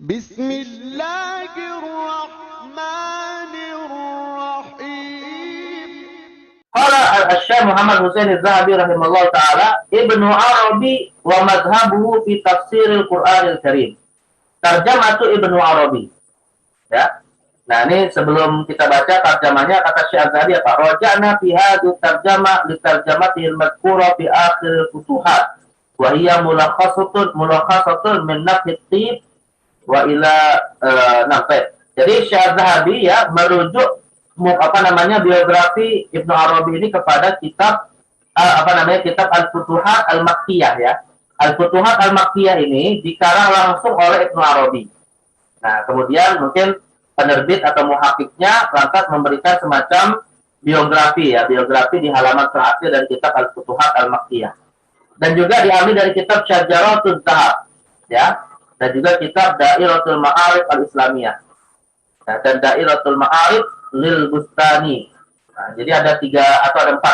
بسم الله الرحمن الرحيم. قال الشيخ محمد حسين الذهبي rahimahullah taala, Ibnu Arabi wa madhhabuhu fi tafsiril Qur'anil Karim. Tarjamatu Ibnu Arabi. Ya. Nah, ini sebelum kita baca tarjamannya, kata Syekh Az-Zahabi apa? Raja'na fi hadhihi tarjamah li tarjamatihi al-madhkura fi akhir futuhat. Wa hiya mulakhasatun min nafhi tib wa ila nafai. Jadi Syekh Az-Zahabi ya merujuk biografi Ibnu Arabi ini kepada kitab kitab Al-Futuhat Al-Makkiyah ya. Al-Futuhat Al-Makkiyah ini dikarang langsung oleh Ibnu Arabi. Nah, kemudian mungkin penerbit atau muhaqqiqnya lantas memberikan semacam biografi di halaman terakhir dari kitab Al-Futuhat Al-Makkiyah. Dan juga diambil dari kitab Syajaratuz Zahab ya, dan juga kitab Dairatul Ma'arif Al-Islamiyah. Nah, dan Dairatul Ma'arif Lil Bustani. Nah, jadi ada 4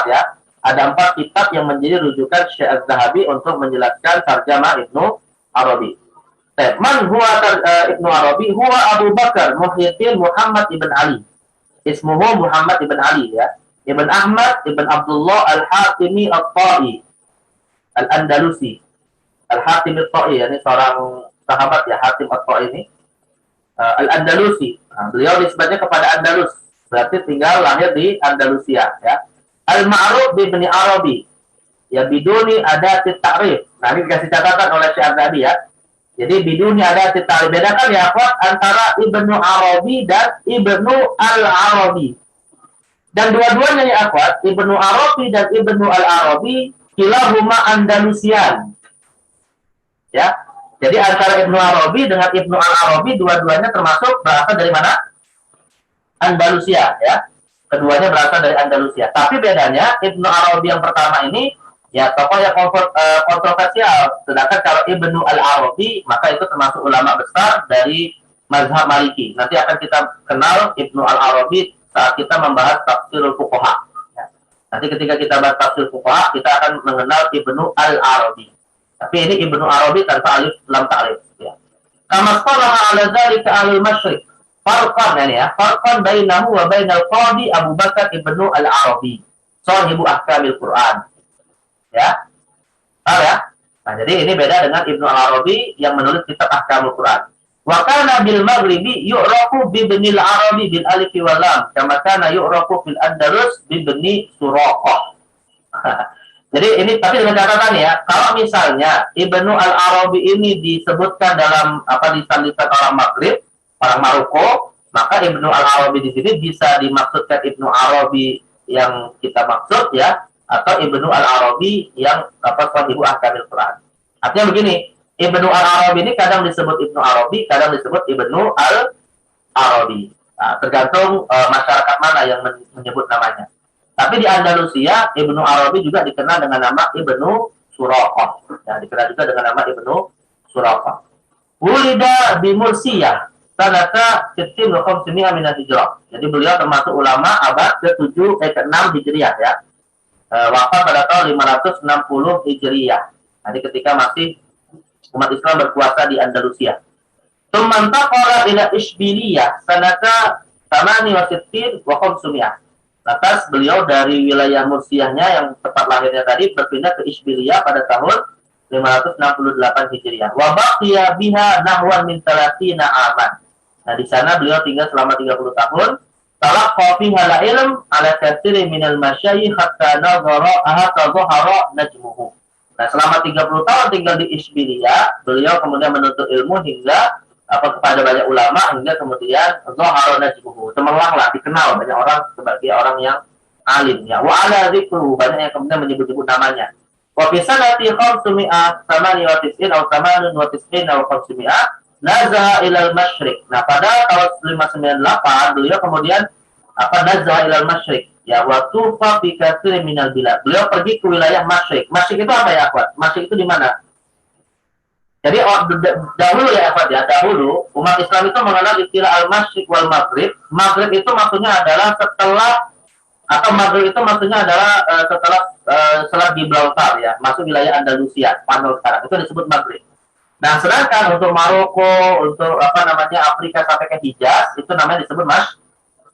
ya. Ada 4 kitab yang menjadi rujukan Syekh Az-Zahabi untuk menjelaskan tarjamah Ibnu Arabi. Man huwa Ibnu Arabi? Huwa Abu Bakar Muhyiddin Muhammad ibn Ali. Ismuhu Muhammad ibn Ali ya. Ibn Ahmad ibn Abdullah Al-Hatimi At-Ta'i Al-Andalusi. Al-Hatimi At-Ta'i ini seorang sahabat ya, Hatim At-Ta'i ini. Al-Andalusi. Nah, beliau nisbatnya kepada Andalus. Berarti tinggal lahir di Andalusia ya. Al-Ma'ruf Ibn Arabi. Ya biduni adati ta'rif. Nah, ini dikasih catatan oleh Syekh Az-Zahabi ya. Jadi biduni adati ta'rif. Bedakan ya akhwat antara Ibnu Arabi dan Ibnu Al-Arabi. Dan dua-duanya ya akhwat, Ibnu Arabi dan Ibnu Al-Arabi kilahuma Andalusian. Ya. Jadi antara Ibnu Arabi dengan Ibnu Al-Arabi dua-duanya termasuk berasal dari mana? Andalusia ya. Keduanya berasal dari Andalusia. Tapi bedanya Ibnu Arabi yang pertama ini ya tokoh yang kontroversial. Sedangkan kalau Ibnu Al-Arabi maka itu termasuk ulama besar dari mazhab Maliki. Nanti akan kita kenal Ibnu Al-Arabi saat kita membahas tafsirul fuqaha. Ya. Nanti ketika kita bahas tafsir fuqaha kita akan mengenal Ibnu Al-Arabi. Tapi ini Ibnu Arabi tanpa alif lam ta'rif ya. Kama qala ala dzalika ahlul masyriq. Farqan ya, farqan bainahu wa bainal qadi Abu Bakar Ibnu Al-Arabi, sahibu ahkamil Quran. Ya. Tahu ya? Nah, jadi ini beda dengan Ibnu Al-Arabi yang menulis kitab Ahkamul Quran. Wa kana bil Maghribi yu'rafu bi Ibnil Arabi bil alif wal lam, kama kana yu'rafu fil Andalus bi Ibni Suraqah. Jadi ini tapi dengan catatan ya, kalau misalnya Ibnu Al-Arabi ini disebutkan dalam lisan-lisan orang Maghrib, orang Maroko, maka Ibnu Al-Arabi di sini bisa dimaksudkan Ibnu Arabi yang kita maksud ya, atau Ibnu Al-Arabi yang sahibu ahkamil Quran. Artinya begini, Ibnu Al-Arabi ini kadang disebut Ibnu Arabi, kadang disebut Ibnu Al-Arabi. Nah, tergantung masyarakat mana yang menyebut namanya. Tapi di Andalusia, Ibnu Arabi juga dikenal dengan nama Ibnu Suraqah. Ya, dikenal juga dengan nama Ibnu Suraqah. Wulida bi Mursiyah sanata 65 min Hijrah. Jadi beliau termasuk ulama abad ke-6 Hijriah ya. Wafat pada tahun 560 Hijriah. Jadi ketika masih umat Islam berkuasa di Andalusia. Tumantaqala ila Isbiliyah sanata 68 wa 500. Lantas beliau dari wilayah Mursiyahnya yang tempat lahirnya tadi berpindah ke Isbiliyah pada tahun 568 Hijriah. Wa baqiya biha nahwan min 30 aman. Nah, di sana beliau tinggal selama 30 tahun. Talaqqa fiha al-ilm ala katsirin minal masyayikh hatta dhahara najmuhu. Nah, selama 30 tahun tinggal di Isbiliyah, beliau kemudian menuntut ilmu hingga kepada banyak ulama hingga kemudian dhahara najmuhu. Cemerlanglah, dikenal banyak orang sebagai orang yang alim ya. Wa ala dzikru, banyak yang kemudian menyebut-nyebut namanya. Wa fi sanati 598 aw 98 aw 500 nazaha ilal masyriq. Nah, pada tahun 598 beliau kemudian nazaha ilal masyriq. Ya, waktu fa fi katsir minal bilad. Beliau pergi ke wilayah Masyriq. Masyriq itu apa ya, akhwat? Masyriq itu di mana? Jadi dahulu ya, akhwat ya, dahulu umat Islam itu mengenal istilah al-masyriq wal maghrib. Maghrib itu maksudnya adalah setelah setelah Selat Gibraltar ya, masuk wilayah Andalusia, Spanyol sekarang. Itu disebut maghrib. Nah, sedangkan untuk Maroko, untuk apa namanya Afrika sampai ke Hijaz itu namanya disebut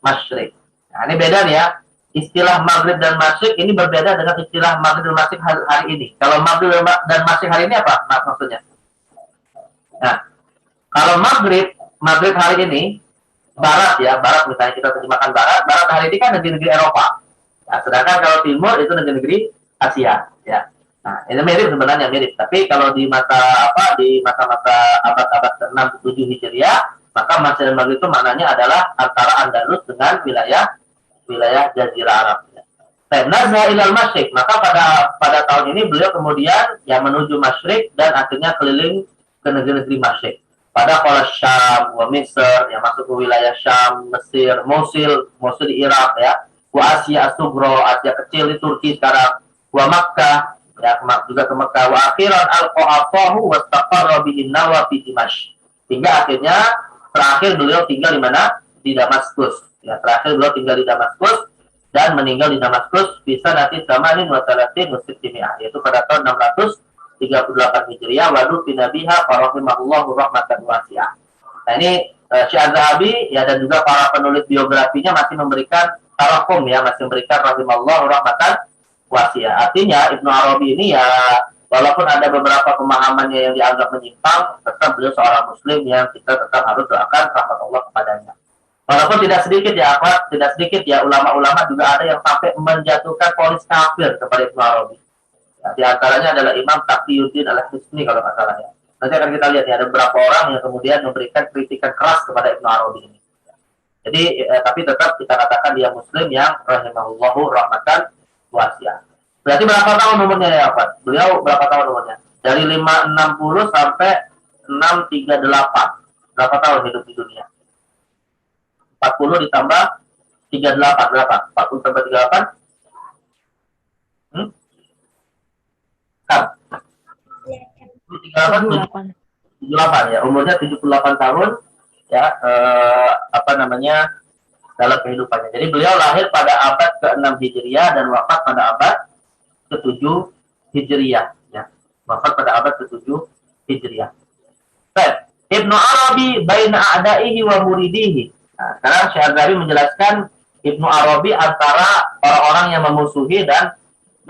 Masyrik. Nah, ini beda nih ya. Istilah Maghrib dan Masyrik ini berbeda dengan istilah Maghrib dan Masyrik hari ini. Kalau Maghrib dan Masyrik hari ini apa maksudnya? Nah, kalau Maghrib hari ini Barat ya, Barat misalnya kita terjemahkan Barat hari ini kan negeri-negeri Eropa. Nah, sedangkan kalau Timur itu negeri-negeri Asia ya. Nah, ini mirip sebenarnya mirip. Tapi kalau di masa-masa abad-abad ke-6 ke-7 Hijriah, maka Masyriq dan Maghrib itu maknanya adalah antara Andalus dengan wilayah Jazirah Arab. Nazha ilal Masyriq, maka pada tahun ini beliau kemudian yang menuju Masyriq dan akhirnya keliling ke negeri-negeri Masyriq. Pada Qala Syam, wa Misr, yang masuk ke wilayah Syam, Mesir, Mosul di Irak ya. Wa Asia As-Sugro, Asia kecil di Turki sekarang. Wa Makkah, ya juga ke Mekah. Wa akhiran al-Qa'afahu wa istaqarra bihin nawa fi Dimashq. Hingga akhirnya terakhir beliau tinggal di mana? Di Damaskus. Ya, terakhir beliau tinggal di Damaskus dan meninggal di Damaskus bisa nanti zamanin wa salatin muslimiyah, yaitu pada tahun 638 Hijriah. Wadu binabiha farahimahullahu rahmatan wasi'ah. Nah, ini Syekh ya dan juga para penulis biografinya masih memberikan tarahum ya, masih memberikan rahimallahu rahmatan wasi'ah. Artinya Ibnu Arabi ini ya walaupun ada beberapa pemahamannya yang dianggap menyimpang, tetap beliau seorang muslim yang kita tetap harus doakan rahmat Allah kepadanya. Walaupun tidak sedikit ya ulama-ulama juga ada yang sampai menjatuhkan vonis kafir kepada Ibnu Arabi. Ya, di antaranya adalah Imam Taqiyuddin Al-Hisni kalau nggak salah ya. Nanti akan kita lihat ya ada beberapa orang yang kemudian memberikan kritikan keras kepada Ibnu Arabi ini. Jadi tapi tetap kita katakan dia muslim yang rahimahullahu rahmatan wasi'ah. Berarti berapa tahun umurnya ya Pak? Beliau berapa tahun umurnya? Dari 560 sampai 638. Berapa tahun hidup di dunia? 40 ditambah 38 berapa? 40 tambah 38? Kan? 78 ya. Umurnya 78 tahun ya dalam kehidupannya. Jadi beliau lahir pada abad ke-6 Hijriah dan wafat pada abad ke-7 Hijriah ya. Wafat pada abad ke-7 Hijriah. Baik, Ibnu Arabi baina a'daihi wa muridihi. Nah, sekarang Syekh Al-Ghazali menjelaskan Ibnu Arabi antara orang-orang yang memusuhi dan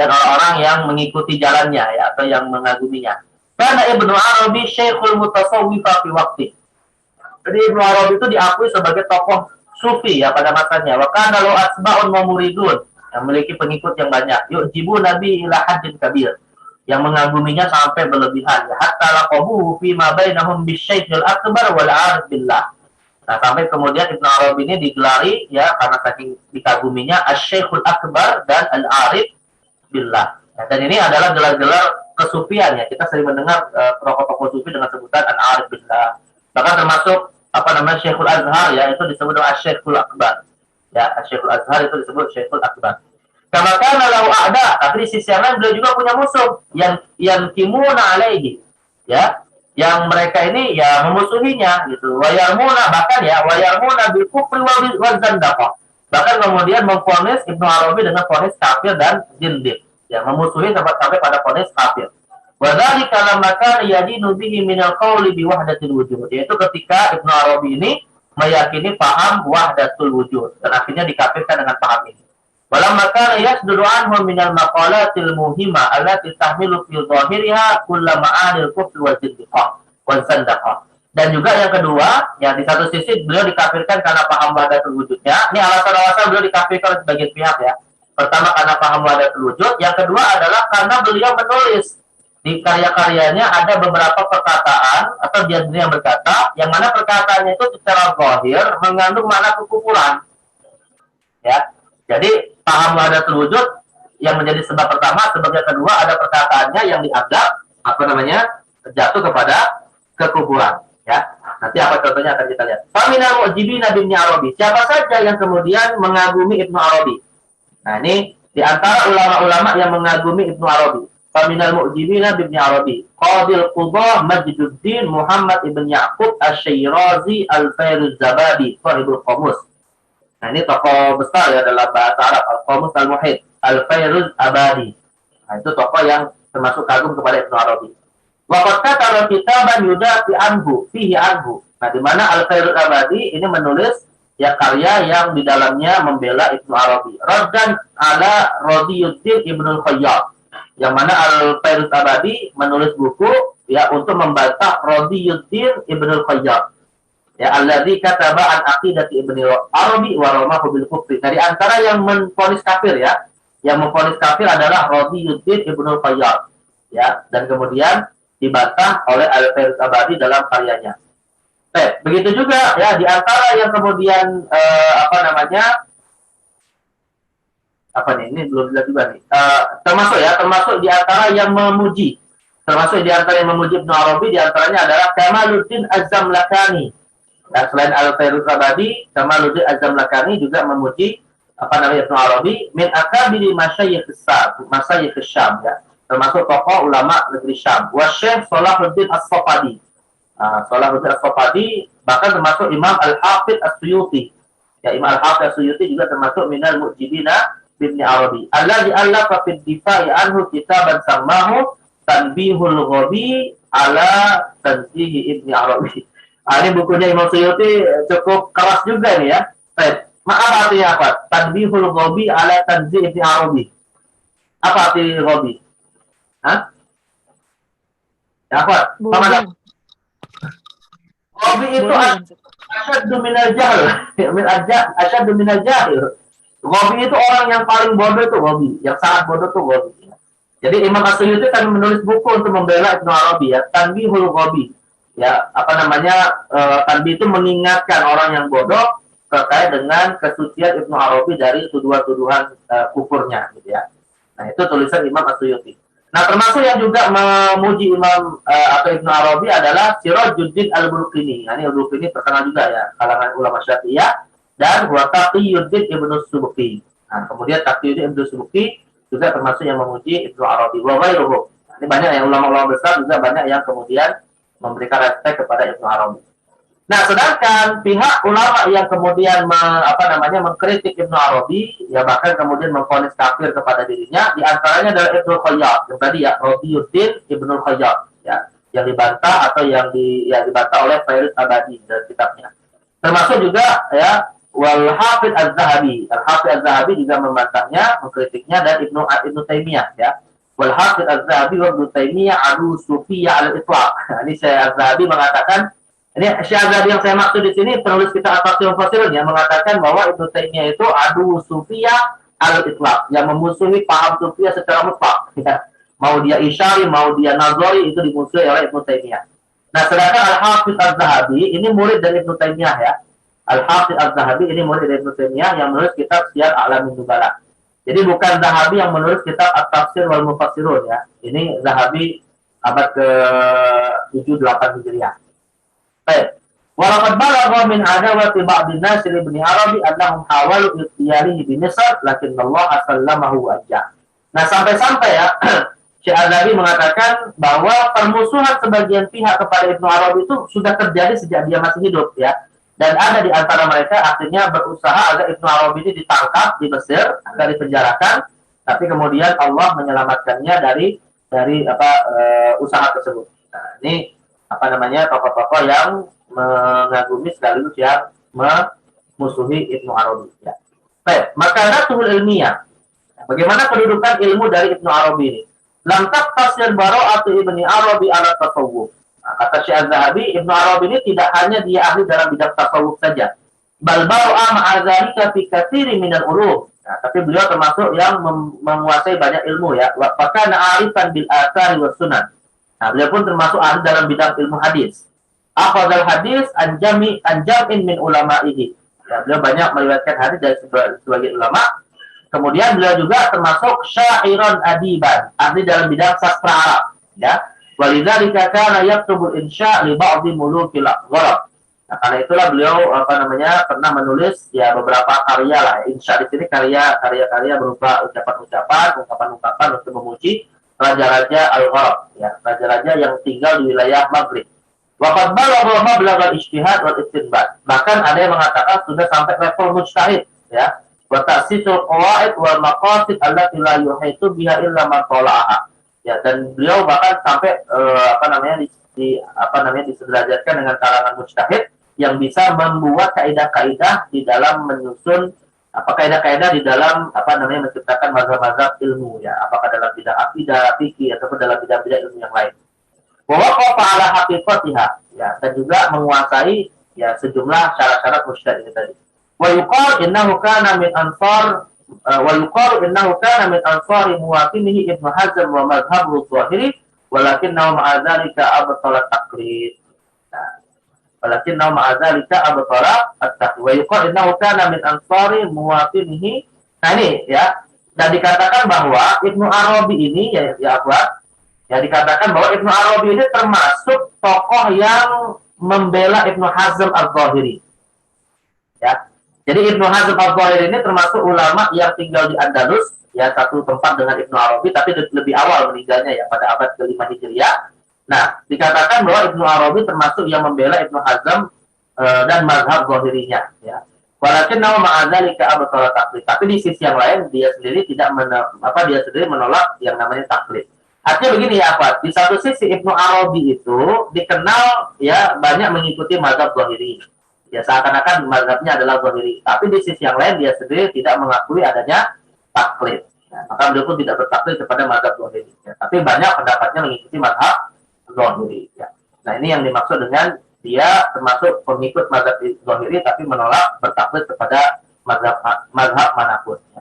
orang-orang yang mengikuti jalannya ya atau yang mengaguminya. Karena Ibnu Arabi Syekhul Mutasawwifa fi waqti. Jadi Ibnu Arabi itu diakui sebagai tokoh sufi ya pada masanya. Wa kana lahu asba'un wa muridun, yang memiliki pengikut yang banyak. Yu'jibu Nabi ila haddin kabir, yang mengaguminya sampai berlebihan. Ya, hatta laqabuhu fi ma bainahum bisyaikhil akbar wal 'arif billah. Nah, sampai kemudian Ibnu Arabi ini digelari ya karena saking dikaguminya Asy-Syaikhul Akbar dan Al-Arif billah. Nah, dan ini adalah gelar-gelar kesufian ya. Kita sering mendengar tokoh-tokoh sufi dengan sebutan Al-Arif billah. Bahkan termasuk Syekhul Azhar ya, itu disebut Asy-Syaikhul Akbar. Ya, Asy-Syaikhul Azhar itu disebut Syekhul Akbar. Karena lahu a'da, tapi di sisi yang lain beliau juga punya musuh yang kimuna alaihi. Ya, yang mereka ini ya memusuhinya gitu. Wayarmuna bil kufri wal zandaqah. Bahkan kemudian memvonis Ibnu Arabi dengan vonis kafir dan zindiq. Ya, memusuhi sampai pada vonis kafir. Wa dzalika lamma kana yadinu bihi min al-qawli bi wahdatil wujud. Yaitu ketika Ibnu Arabi ini meyakini paham wahdatul wujud dan akhirnya dikafirkan dengan paham ini. Walamma kana yasdudu anhu min al-maqalatil muhimma allati tahmilu fi dhahiriha kull ma'anil kufri wal zindiqah wal zandaqah. Dan juga yang kedua, ya di satu sisi beliau dikafirkan karena paham wahdatul wujudnya. Ini alasan-alasan beliau dikafirkan oleh sebagian pihak ya. Pertama karena paham wahdatul wujud, yang kedua adalah karena beliau menulis di karya-karyanya ada beberapa perkataan atau dia sendiri yang berkata, yang mana perkataannya itu secara zahir mengandung makna kekufuran. Ya. Jadi paham wahdatul wujud yang menjadi sebab pertama, sebab yang kedua ada perkataannya yang dianggap jatuh kepada kekufuran. Ya, nanti apa contohnya akan kita lihat. Faminal mu'jibina bin Arabi. Siapa saja yang kemudian mengagumi Ibnu Arabi? Nah, ini di antara ulama-ulama yang mengagumi Ibnu Arabi. Faminal mu'jibina bin Arabi. Qadil Qudah Majduddin Muhammad ibn Ya'qub Asy-Syirazi Al-Fairuz-Zabadi, Sahibul Qamus. Nah, ini tokoh besar ya dalam bahasa Arab, Al-Qamus Al-Muhit, Al-Fairuz-Abadi. Nah, itu tokoh yang termasuk kagum kepada Ibnu Arabi. Waqad kataba kataba kitaban yudafi anhu fihi anhu. Nah, di mana Al-Fairuz Abadi ini menulis ya karya yang di dalamnya membela Ibnu Arabi. Raddan ala Radiyuddin Ibnul Khayyat. Yang mana Al-Fairuz Abadi menulis buku ya untuk membantah Radiyuddin Ibnul Khayyat. Ya, alladzi kataba an aqidati Ibnu Arabi wa ramahu bil kufri. Dari antara yang memvonis kafir ya, yang memvonis kafir adalah Radiyuddin Ibnul Khayyat. Ya, dan kemudian dibantah oleh Al-Fairuz Abadi dalam karyanya. Begitu juga ya di antara yang kemudian ini belum jelas juga nih. Termasuk di antara yang memuji. Termasuk di antara yang memuji Ibnu Arabi di antaranya adalah Kamaluddin Az-Zamlakani. Dan selain Al-Fairuz Abadi, Kamaluddin Az-Zamlakani juga memuji Ibnu Arabi min akabiri masyayikh Syam ya. Termasuk tokoh ulama negeri Syam. Wa Syekh Salahuddin As-Safadi. Salahuddin As-Safadi bahkan termasuk Imam Al-Hafidz As-Suyuti. Ya, Imam Al-Hafidz As-Suyuti juga termasuk minal mu'jibina Ibnu Arabi. Alladzi allafa fid difa'i anhu kitaban sammahu Tanbihul Ghabi ala Tanzihi Ibnu Arabi. Ini bukunya Imam Suyuti cukup keras juga nih ya. Maaf, artinya apa? Tanbihul Ghabi ala Tanzihi Ibnu Arabi. Apa arti Ghabi? Hah? Ya, apa? Ghabi itu asyaddu minal jahl. Asyaddu minal jahil. Ghabi itu orang yang paling bodoh itu Ghabi. Yang sangat bodoh itu Ghabi. Jadi Imam As-Suyuti kan menulis buku untuk membela Ibnu Arabi ya. Tanbihul Ghabi. Ya, Tanbih itu mengingatkan orang yang bodoh terkait dengan kesucian Ibnu Arabi dari tuduhan-tuduhan kufurnya gitu ya. Nah, itu tulisan Imam As-Suyuti. Nah, termasuk yang juga memuji Imam atau Ibnu Arabi adalah Sirajuddin Al-Bulqini. Nah, ini Al-Bulqini terkenal juga ya, kalangan ulama Syafi'iyah, dan wa Taqiyuddin Ibnu Subki. Nah, kemudian Taqiyuddin Ibnu Subki juga termasuk yang memuji Ibnu Arabi. Wa ghairuhu. Nah, ini banyak yang ulama-ulama besar juga banyak yang kemudian memberikan respek kepada Ibnu Arabi. Nah, sedangkan pihak ulama yang kemudian mengkritik Ibnu Arabi, ya bahkan kemudian memvonis kafir kepada dirinya, di antaranya adalah Ibnu Khayyat, yang tadi ya, Radiyuddin Ibnu Khayyat, ya, yang dibantah atau yang dibantah oleh Fairuz Abadi dalam kitabnya. Termasuk juga ya Wal Hafidz Az-Zahabi. Al-Hafidz Az-Zahabi juga membantahnya, mengkritiknya, dan Ibnu Taimiyah ya. Wal Hafidz Az-Zahabi wa Ibnu Taimiyah adu sufiyah al-itlaq. Ini Syekh Az-Zahabi mengatakan, ini Syekh Az-Zahabi yang saya maksud di sini penulis kitab At-Tafsir Mufassirun ya, mengatakan bahwa Ibnu Taimiyah itu adu sufiyah al-itlaq, yang memusuhi paham sufiyah secara mutlak ya. Mau dia Isyari, mau dia Nazari, itu dimusuhi oleh Ibnu Taimiyah. Nah, sedangkan Al-Hafidz Az-Zahabi ini murid dari Ibnu Taimiyah ya. Al-Hafidz Az-Zahabi ini murid dari Ibnu Taimiyah yang menulis kitab Siyar A'lamin Nubala. Jadi bukan Zahabi yang menulis kitab At-Tafsir wal Mufassirun ya. Ini Zahabi abad ke-7-8 Hijriah. Baik. Walaqad balagha min adawati ba'din nas li Ibnu Arabi annahum hawalu ikhtiyarihi bi Misr lakin Allah sallamahu ajjah. Nah, sampai-sampai ya Syekh Az-Zahabi mengatakan bahwa permusuhan sebagian pihak kepada Ibnu Arabi itu sudah terjadi sejak dia masih hidup ya. Dan ada di antara mereka akhirnya berusaha agar Ibnu Arabi ini ditangkap di Mesir, agar dipenjarakan, tapi kemudian Allah menyelamatkannya dari usaha tersebut. Nah, ini tokoh-tokoh yang mengagumi sekaligus yang memusuhi Ibnu Arabi ya. Baik, makanatuhul ilmiah. Bagaimana kedudukan ilmu dari Ibnu Arabi ini? Lam taqtasir bara'atu Ibnu Arabi ala tasawuf. Nah, kata Syekh Az-Zahabi, Ibnu Arabi ini tidak hanya dia ahli dalam bidang tasawuf saja. Bal bara'a ma'adzalika fi katsirin minal ulum. Nah, tapi beliau termasuk yang menguasai banyak ilmu ya. Wa kana 'arifan bil atsari was sunan. Nah, beliau pun termasuk ahli dalam bidang ilmu hadis. Akhadhal hadis an jam'in min ulama'ihi. Ya, beliau banyak meriwayatkan hadis dari sebagian ulama. Kemudian beliau juga termasuk syairon adiban, ahli dalam bidang sastra Arab, ya. Walidzalika kana yaktubul insya' li ba'dhi mulukil gharab. Nah, karena itulah beliau pernah menulis ya beberapa karya lah. Insya' di sini karya-karya berupa ungkapan-ungkapan untuk memuji raja-raja al-gharab, ya, raja-raja yang tinggal di wilayah Maghrib. Waqad balagha mablagha ijtihad wal istinbat. Bahkan ada yang mengatakan sudah sampai level mujtahid, ya. Wa ta'sisul qawaid wal maqasid allati la yuhitu biha illa man tala'aha. Ya, dan beliau bahkan sampai disederajatkan dengan kalangan mujtahid yang bisa membuat kaidah-kaidah di dalam menyusun kaidah-kaidah di dalam menciptakan mazhab-mazhab ilmu ya, apakah dalam bidang akidah, fikih ataupun dalam bidang-bidang ilmu yang lain. Wa waqafa ala haqiqatiha ya, dan juga menguasai ya sejumlah syarat-syarat mujtahid ini tadi. Wa yuqal innahu kana min ansar muwaqinihi Ibnu Hazm wa madhhabu Zahiri walakinnahu ma'a dzalika abtala taqlid. Walakinnahu ma'a dzalika abtala at-taqlid. Wa yuqal innahu kana min ansari muwaqinihi. Nah ini ya, dan dikatakan bahwa Ibnu Arabi ini ya dikatakan bahwa Ibnu Arabi ini termasuk tokoh yang membela Ibnu Hazm al-Zahiri. Ya. Jadi Ibnu Hazm al-Zahiri ini termasuk ulama yang tinggal di Andalus, ya satu tempat dengan Ibnu Arabi, tapi lebih awal meninggalnya ya pada abad ke-5 Hijriah. Nah, dikatakan bahwa Ibnu Arabi termasuk yang membela Ibnu Hazm dan mazhab Zahirinya. Ya. Walakin nama ma'adzalika abtala taklid. Tapi di sisi yang lain dia sendiri menolak yang namanya taklid. Artinya begini ya Pak, di satu sisi Ibnu Arabi itu dikenal ya banyak mengikuti mazhab Zahiri. Ya seakan-akan mazhabnya adalah Zahiri. Tapi di sisi yang lain dia sendiri tidak mengakui adanya taklid. Ya, maka beliau pun tidak bertaklid kepada mazhab Zahiri. Ya, tapi banyak pendapatnya mengikuti mazhab Zahiri. Ya. Nah ini yang dimaksud dengan dia termasuk pengikut mazhab Zahiri tapi menolak bertaklid kepada mazhab manapun. Ya.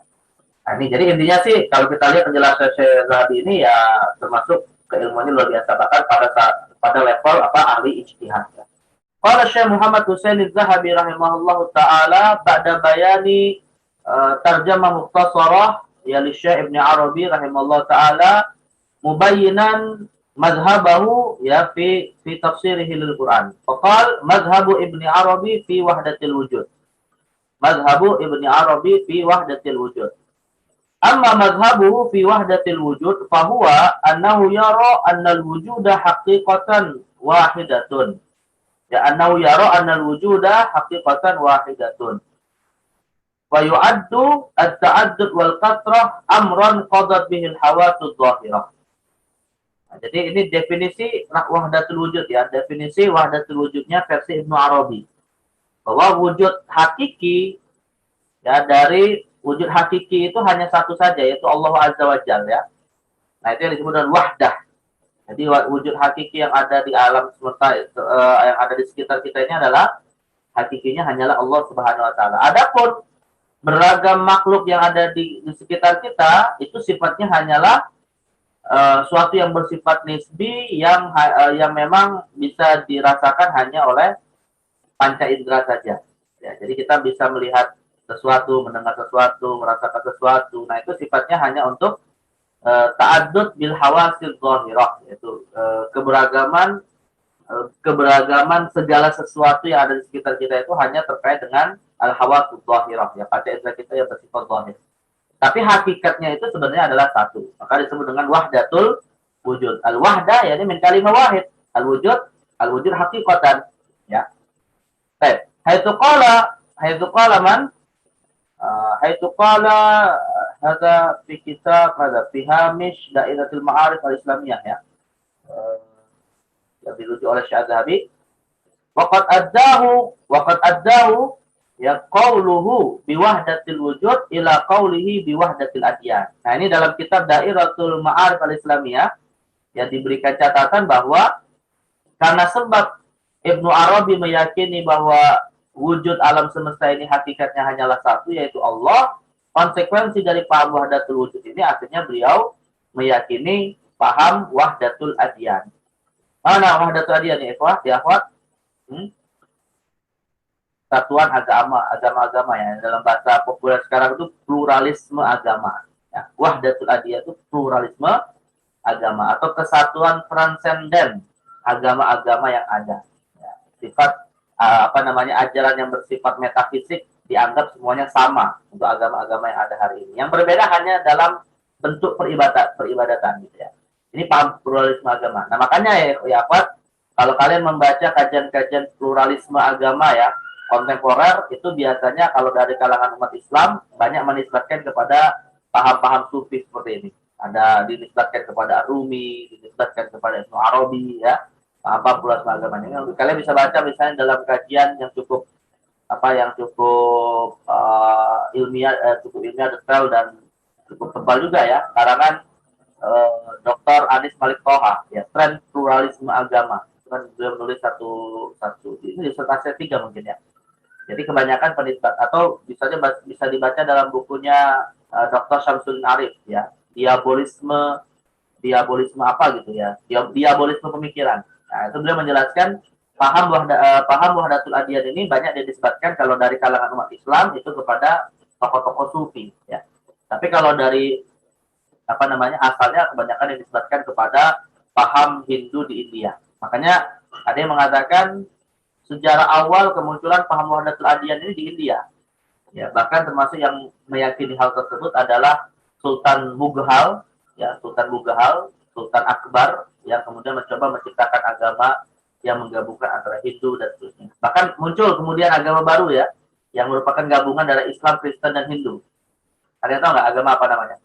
Nah, ini jadi intinya sih kalau kita lihat penjelasan Syekh Zahabi ini ya termasuk keilmuannya luar biasa bahkan pada level ahli ijtihad. Ya. Qala Syekh Muhammad Husain Az-Zahabi rahimahullahu taala ba'da bayani tarjamah mukhtasarah ya li Syekh Ibnu Arabi rahimahullahu taala mubayyinan madhhabahu ya fi tafsirihi lil Quran. Faqal madhhabu Ibnu Arabi fi wahdatil wujud. Madhhabu Ibnu Arabi fi wahdatil wujud. Amma madhhabuhu fi wahdatil wujud fahuwa annahu yara anna al-wujuda haqiqatan wahidatun. Ya annahu yara anna al-wujuda haqiqatan wahidatun. Wa yu'addu at-ta'addud wal kathrah amran qadat bihi al-hawasu adh-dhahirah. Nah, jadi ini definisi wahdatul wujud ya, definisi wahdatul wujudnya versi Ibnu Arabi. Bahwa wujud hakiki ya dari wujud hakiki itu hanya satu saja yaitu Allah Azza wa Jalla ya. Nah, itu yang disebut dengan wahdah. Jadi wujud hakiki yang ada di alam semesta yang ada di sekitar kita ini adalah hakikinya hanyalah Allah Subhanahu wa taala. Adapun beragam makhluk yang ada di sekitar kita itu sifatnya hanyalah suatu yang bersifat nisbi yang memang bisa dirasakan hanya oleh panca indera saja. Ya, jadi kita bisa melihat sesuatu, mendengar sesuatu, merasakan sesuatu. Nah, itu sifatnya hanya untuk ta'addud bil hawasil dhahirah, yaitu keberagaman segala sesuatu yang ada di sekitar kita itu hanya terkait dengan al-hawasul dhahirah, ya panca indera kita yang bersifat dhahir. Tapi hakikatnya itu sebenarnya adalah satu. Maka disebut dengan wahdatul wujud. Al-wahdah yakni min kalimah wahid. Al-wujud haqiqatan, ya. Baik. Haitsu qala man hadza fi kitab fi hamish dairatul ma'arif al-islamiyah ya. Yang dirujuk oleh Syekh Az-Zahabi. Waqad addahu ya qauluhu biwahdatil wujud ila qaulihi biwahdatil adyan. Nah, ini dalam kitab Dairatul Ma'arif al-Islamiyah yang diberikan catatan bahwa karena sebab Ibnu Arabi meyakini bahwa wujud alam semesta ini hakikatnya hanyalah satu yaitu Allah, konsekuensi dari paham wahdatul wujud ini akhirnya beliau meyakini paham wahdatul adyan. Mana wahdatul adyan ya ikhwat? Satuan agama-agama ya. Dalam bahasa populer sekarang itu pluralisme agama. Ya. Wahdatul adyan itu pluralisme agama atau kesatuan transenden agama-agama yang ada. Ya. Sifat ajaran yang bersifat metafisik dianggap semuanya sama untuk agama-agama yang ada hari ini. Yang berbeda hanya dalam bentuk peribadatan gitu ya. Ini paham pluralisme agama. Nah, makanya ya Pak, kalau kalian membaca kajian-kajian pluralisme agama ya, kontemporer itu biasanya kalau dari kalangan umat Islam banyak menisbatkan kepada paham-paham sufi seperti ini. Ada dinisbatkan kepada Rumi, dinisbatkan kepada Ibnu Arabi ya. Apa pluralisme agama ini? Kalian bisa baca misalnya dalam kajian yang cukup cukup ilmiah, detail dan cukup tebal juga ya, karangan Dr. Anis Malik Toha, ya, tren pluralisme agama. Itu kan beliau menulis satu ini disertasi 3 mungkin ya. Jadi kebanyakan penisbat atau bisa dibaca dalam bukunya Dr. Syamsuddin Arif ya, diabolisme apa gitu ya, diabolisme pemikiran. Nah, itu beliau menjelaskan paham wahdatul adyan ini banyak dinisbatkan kalau dari kalangan umat Islam itu kepada tokoh-tokoh sufi ya. Tapi kalau dari asalnya kebanyakan dinisbatkan kepada paham Hindu di India. Makanya ada yang mengatakan sejarah awal kemunculan paham wahdatul adyan ini di India. Ya, bahkan termasuk yang meyakini hal tersebut adalah Sultan Mughal, Sultan Akbar yang kemudian mencoba menciptakan agama yang menggabungkan antara Hindu dan seterusnya. Bahkan muncul kemudian agama baru ya, yang merupakan gabungan dari Islam, Kristen, dan Hindu. Kalian tahu nggak agama apa namanya?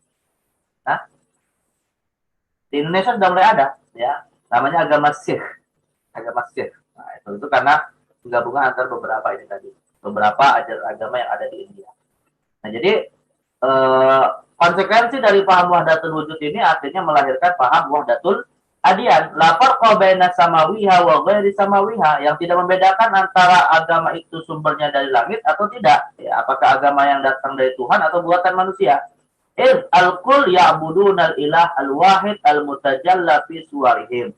Nah, di Indonesia sudah mulai ada, ya, namanya agama Sikh. Nah, itu karena gabungan antara beberapa ajaran agama yang ada di India. Nah, jadi konsekuensi dari paham wahdatul wujud ini artinya melahirkan paham wahdatul adyan, la farqa baina samawiha wa ghairi samawiha, yang tidak membedakan antara agama itu sumbernya dari langit atau tidak, ya, apakah agama yang datang dari Tuhan atau buatan manusia. Al-kul ya'buduna al-ilah al-wahid al-mutajalla fi suwarihim.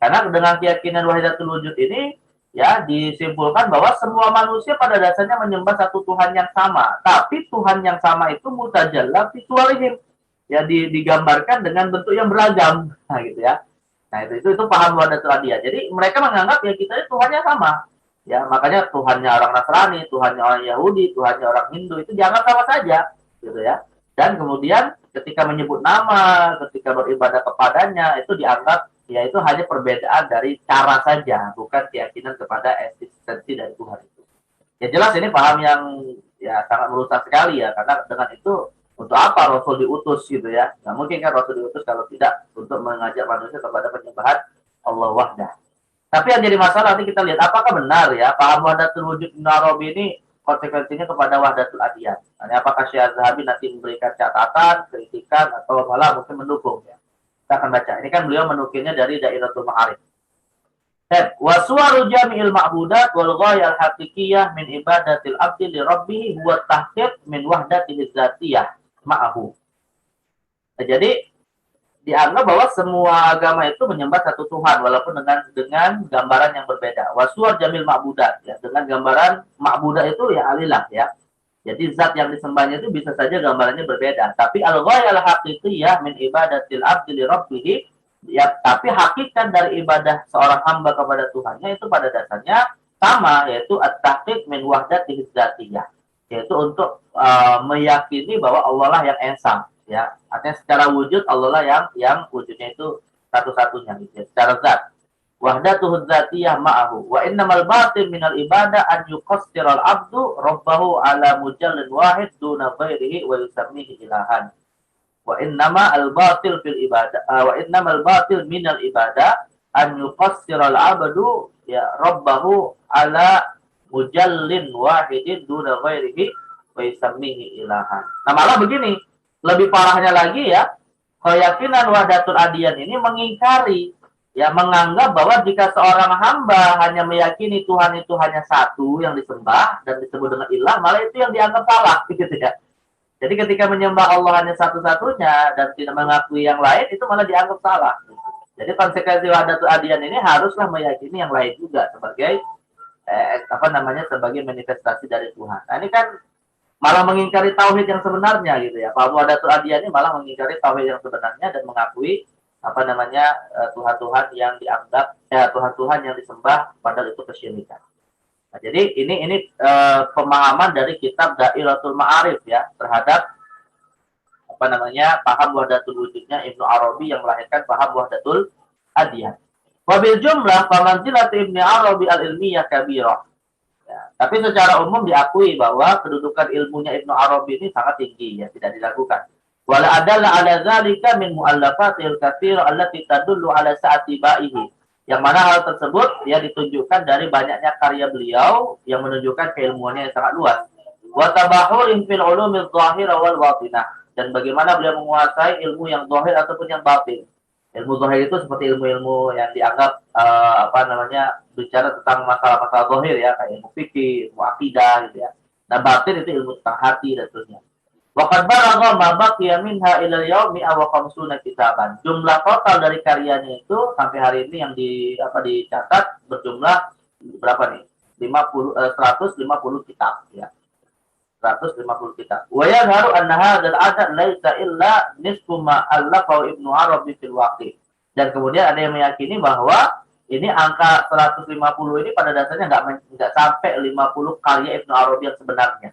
Karena dengan keyakinan wahidatul wujud ini ya disimpulkan bahwa semua manusia pada dasarnya menyembah satu Tuhan yang sama, tapi Tuhan yang sama itu mutajalla fi suwarihim, ya, digambarkan dengan bentuk yang beragam. Nah, gitu ya. Nah, itu paham wahdatul adyan. Jadi mereka menganggap ya kita itu Tuhannya sama. Ya, makanya Tuhannya orang Nasrani, Tuhannya orang Yahudi, Tuhannya orang Hindu itu dianggap sama saja, gitu ya. Dan kemudian ketika menyebut nama, ketika beribadah kepadanya, itu dianggap ya itu hanya perbedaan dari cara saja, bukan keyakinan kepada eksistensi dari Tuhan itu. Ya jelas ini paham yang ya sangat merusak sekali ya, karena dengan itu untuk apa Rasul diutus gitu ya? Nggak mungkin kan Rasul diutus kalau tidak untuk mengajak manusia kepada penyembahan Allah wahdah. Tapi yang jadi masalah nanti kita lihat apakah benar ya paham wahdatul wujud Ibnu Arabi ini konsekuensinya kepada wahdatul adyan. Nah, apakah Syekh Az-Zahabi nanti memberikan catatan, kritikan, atau malah mungkin mendukung ya? Kita akan baca. Ini kan beliau menukilnya dari Dairatul Ma'arif. Wa suwaru jami'il ma'budat wal ghayal haqiqiyah min ibadatil abdi li rabbih huwa tahqiq min wahdatihi dzatiyah ma'ahu. Nah, jadi dianggap bahwa semua agama itu menyembah satu Tuhan walaupun dengan gambaran yang berbeda. Wasuar jamil ma'budat, ya, dengan gambaran ma'budat itu ya alilah ya. Jadi zat yang disembahnya itu bisa saja gambarannya berbeda, tapi al-ghayal haqiqiyah min ibadatil abdi li rabbih, ya, tapi hakikat dari ibadah seorang hamba kepada Tuhannya itu pada dasarnya sama, yaitu at-tahqiq min wahdatihi dzatiyah, yaitu untuk meyakini bahwa Allah lah yang esa. Ya, artinya secara wujud Allah lah yang wujudnya itu satu-satunya gitu ya, secara zat. Wahdatuhu dzatiyah ma'ahu wa innamal batil minal ibadah an yuqassiral abdu rabbahu ala mujallin wahid duna ghairihi wa yusammihi ilahan. Wa innamal batil fil ibadah wa innamal batil minal ibadah an yuqassiral abdu ya rabbahu ala mujallin wahidin duna ghairihi wa yusammihi ilahan. Nah, malah begini, lebih parahnya lagi ya, keyakinan wahdatul adyan ini mengingkari, ya, menganggap bahwa jika seorang hamba hanya meyakini Tuhan itu hanya satu yang disembah dan disebut dengan ilah, malah itu yang dianggap salah, gitu ya. Jadi ketika menyembah Allah hanya satu-satunya dan tidak mengakui yang lain, itu malah dianggap salah. Jadi konsekuensi wahdatul adyan ini haruslah meyakini yang lain juga sebagai sebagai manifestasi dari Tuhan. Nah, ini kan malah mengingkari tauhid yang sebenarnya gitu ya. Paham wahdatul adyan ini malah mengingkari tauhid yang sebenarnya dan mengakui Tuhan-Tuhan yang dianggap Tuhan-Tuhan yang disembah padahal itu kesyirikan. Nah, jadi ini pemahaman dari kitab Dairatul Ma'arif ya terhadap paham wahdatul wujudnya Ibnu Arabi yang melahirkan paham wahdatul adyan. Wabil jumlah famanzilatu Ibnu Arabi al-ilmiyah kabirah. Ya, tapi secara umum diakui bahwa kedudukan ilmunya Ibnu Arabi ini sangat tinggi ya, tidak diragukan. Wala adalla ala zalika min mu'allafatil katsir allati tadullu ala sa'ati ba'ihi. Yang mana hal tersebut ya ditunjukkan dari banyaknya karya beliau yang menunjukkan keilmuannya yang sangat luas. Wa tabahurihim fil ulumil zahirah wal batinah, dan bagaimana beliau menguasai ilmu yang zahir ataupun yang batin. Ilmu zahir itu seperti ilmu-ilmu yang dianggap bicara tentang masalah-masalah zahir ya, kayak ilmu fikih, ilmu akidah gitu ya. Nah, batin itu ilmu tentang hati dan seterusnya. Wa qad balagha ma baqiya minha ila al-yaumi aw 50 kitaban. Jumlah total dari karyanya itu sampai hari ini yang dicatat berjumlah berapa nih? 150 kitab ya. 150 kitab. Wa yadharu anna hadzal adad laisa illa nisfu ma allafa Ibnu Arabi fil waqi. Dan kemudian ada yang meyakini bahwa ini angka 150 ini pada dasarnya enggak sampai 50 karya Ibnu Arabi yang sebenarnya.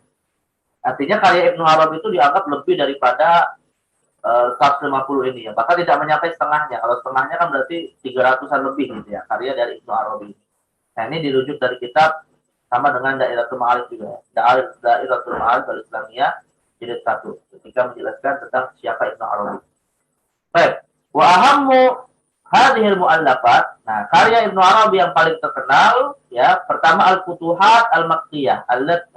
Artinya karya Ibnu Arabi itu dianggap lebih daripada 150 ini ya. Bahkan tidak mencapai setengahnya. Kalau setengahnya kan berarti 300-an lebih gitu ya, karya dari Ibnu Arabi. Nah, ini dirujuk dari kitab sama dengan Dairatul Ma'arif juga. Dairatul Ma'arif al-Islamiyah jilid 1 ketika menjelaskan tentang siapa Ibnu Arabi. Baik, wa ahammu hadhil mu'allafat. Nah, karya Ibnu Arabi yang paling terkenal ya, pertama Al-Futuhat Al-Makkiyah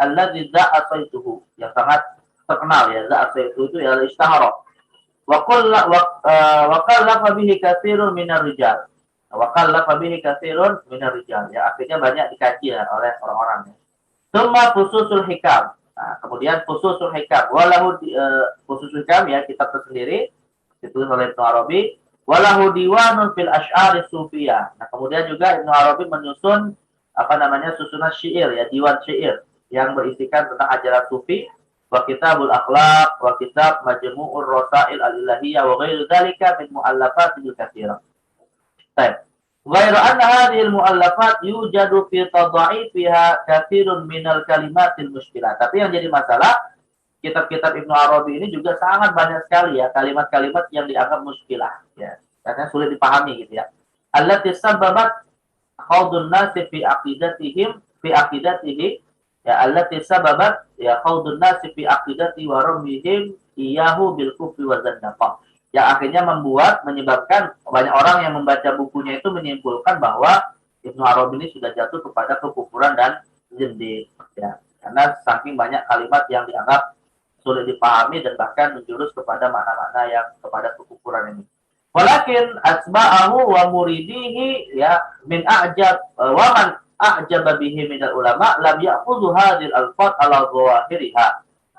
alladzi za'asaituhu, yang sangat terkenal ya, za'asaitu itu ya istahara. Wa qallafa bihi katsirun minar rijal. Wakallafa bihi katsirun minar rijal. Ya, artinya banyak dikaji ya oleh orang-orang ya. Tsumma Fususul Hikam. Nah, kemudian Fususul Hikam. Walahu Fususul Hikam ya, kitab tersendiri ditulis oleh Ibnu Arabi. Walahu diwanun fil asy'ari sufiyah. Nah, kemudian juga Ibnu Arabi menyusun susunan syair ya, diwan syair yang berisikan tentang ajaran sufi, wa kitabul akhlaq, wa kitab majmu'ur rasail al-ilahiyah wa ghairu dzalika min mu'allafatil katsirah. Baik. Ghairu anna hadhil mu'allafat yujadu fi tadha'ifiha katsirun minal kalimatil mushkilah. Tapi yang jadi masalah, kitab-kitab Ibnu Arabi ini juga sangat banyak sekali ya kalimat-kalimat yang dianggap muskilah ya, karena sulit dipahami gitu ya. Allati sababat khawdun nasi fi aqidatihi ya, allati sababat ya khawdun nasi fi aqidati wa ramihim iyahu bil kufri wa zandaqah. Yang akhirnya menyebabkan banyak orang yang membaca bukunya itu menyimpulkan bahwa Ibnu Arabi ini sudah jatuh kepada kekufuran dan zindiq ya, karena saking banyak kalimat yang dianggap sulit dipahami dan bahkan menjurus kepada makna-makna yang kepada kekufuran ini. Walakin asba'ahu wa muridihi ya min a'jab wa man a'jaba bihi minal ulama lam ya'khudhu hadhil alfaz ala dhawahiriha.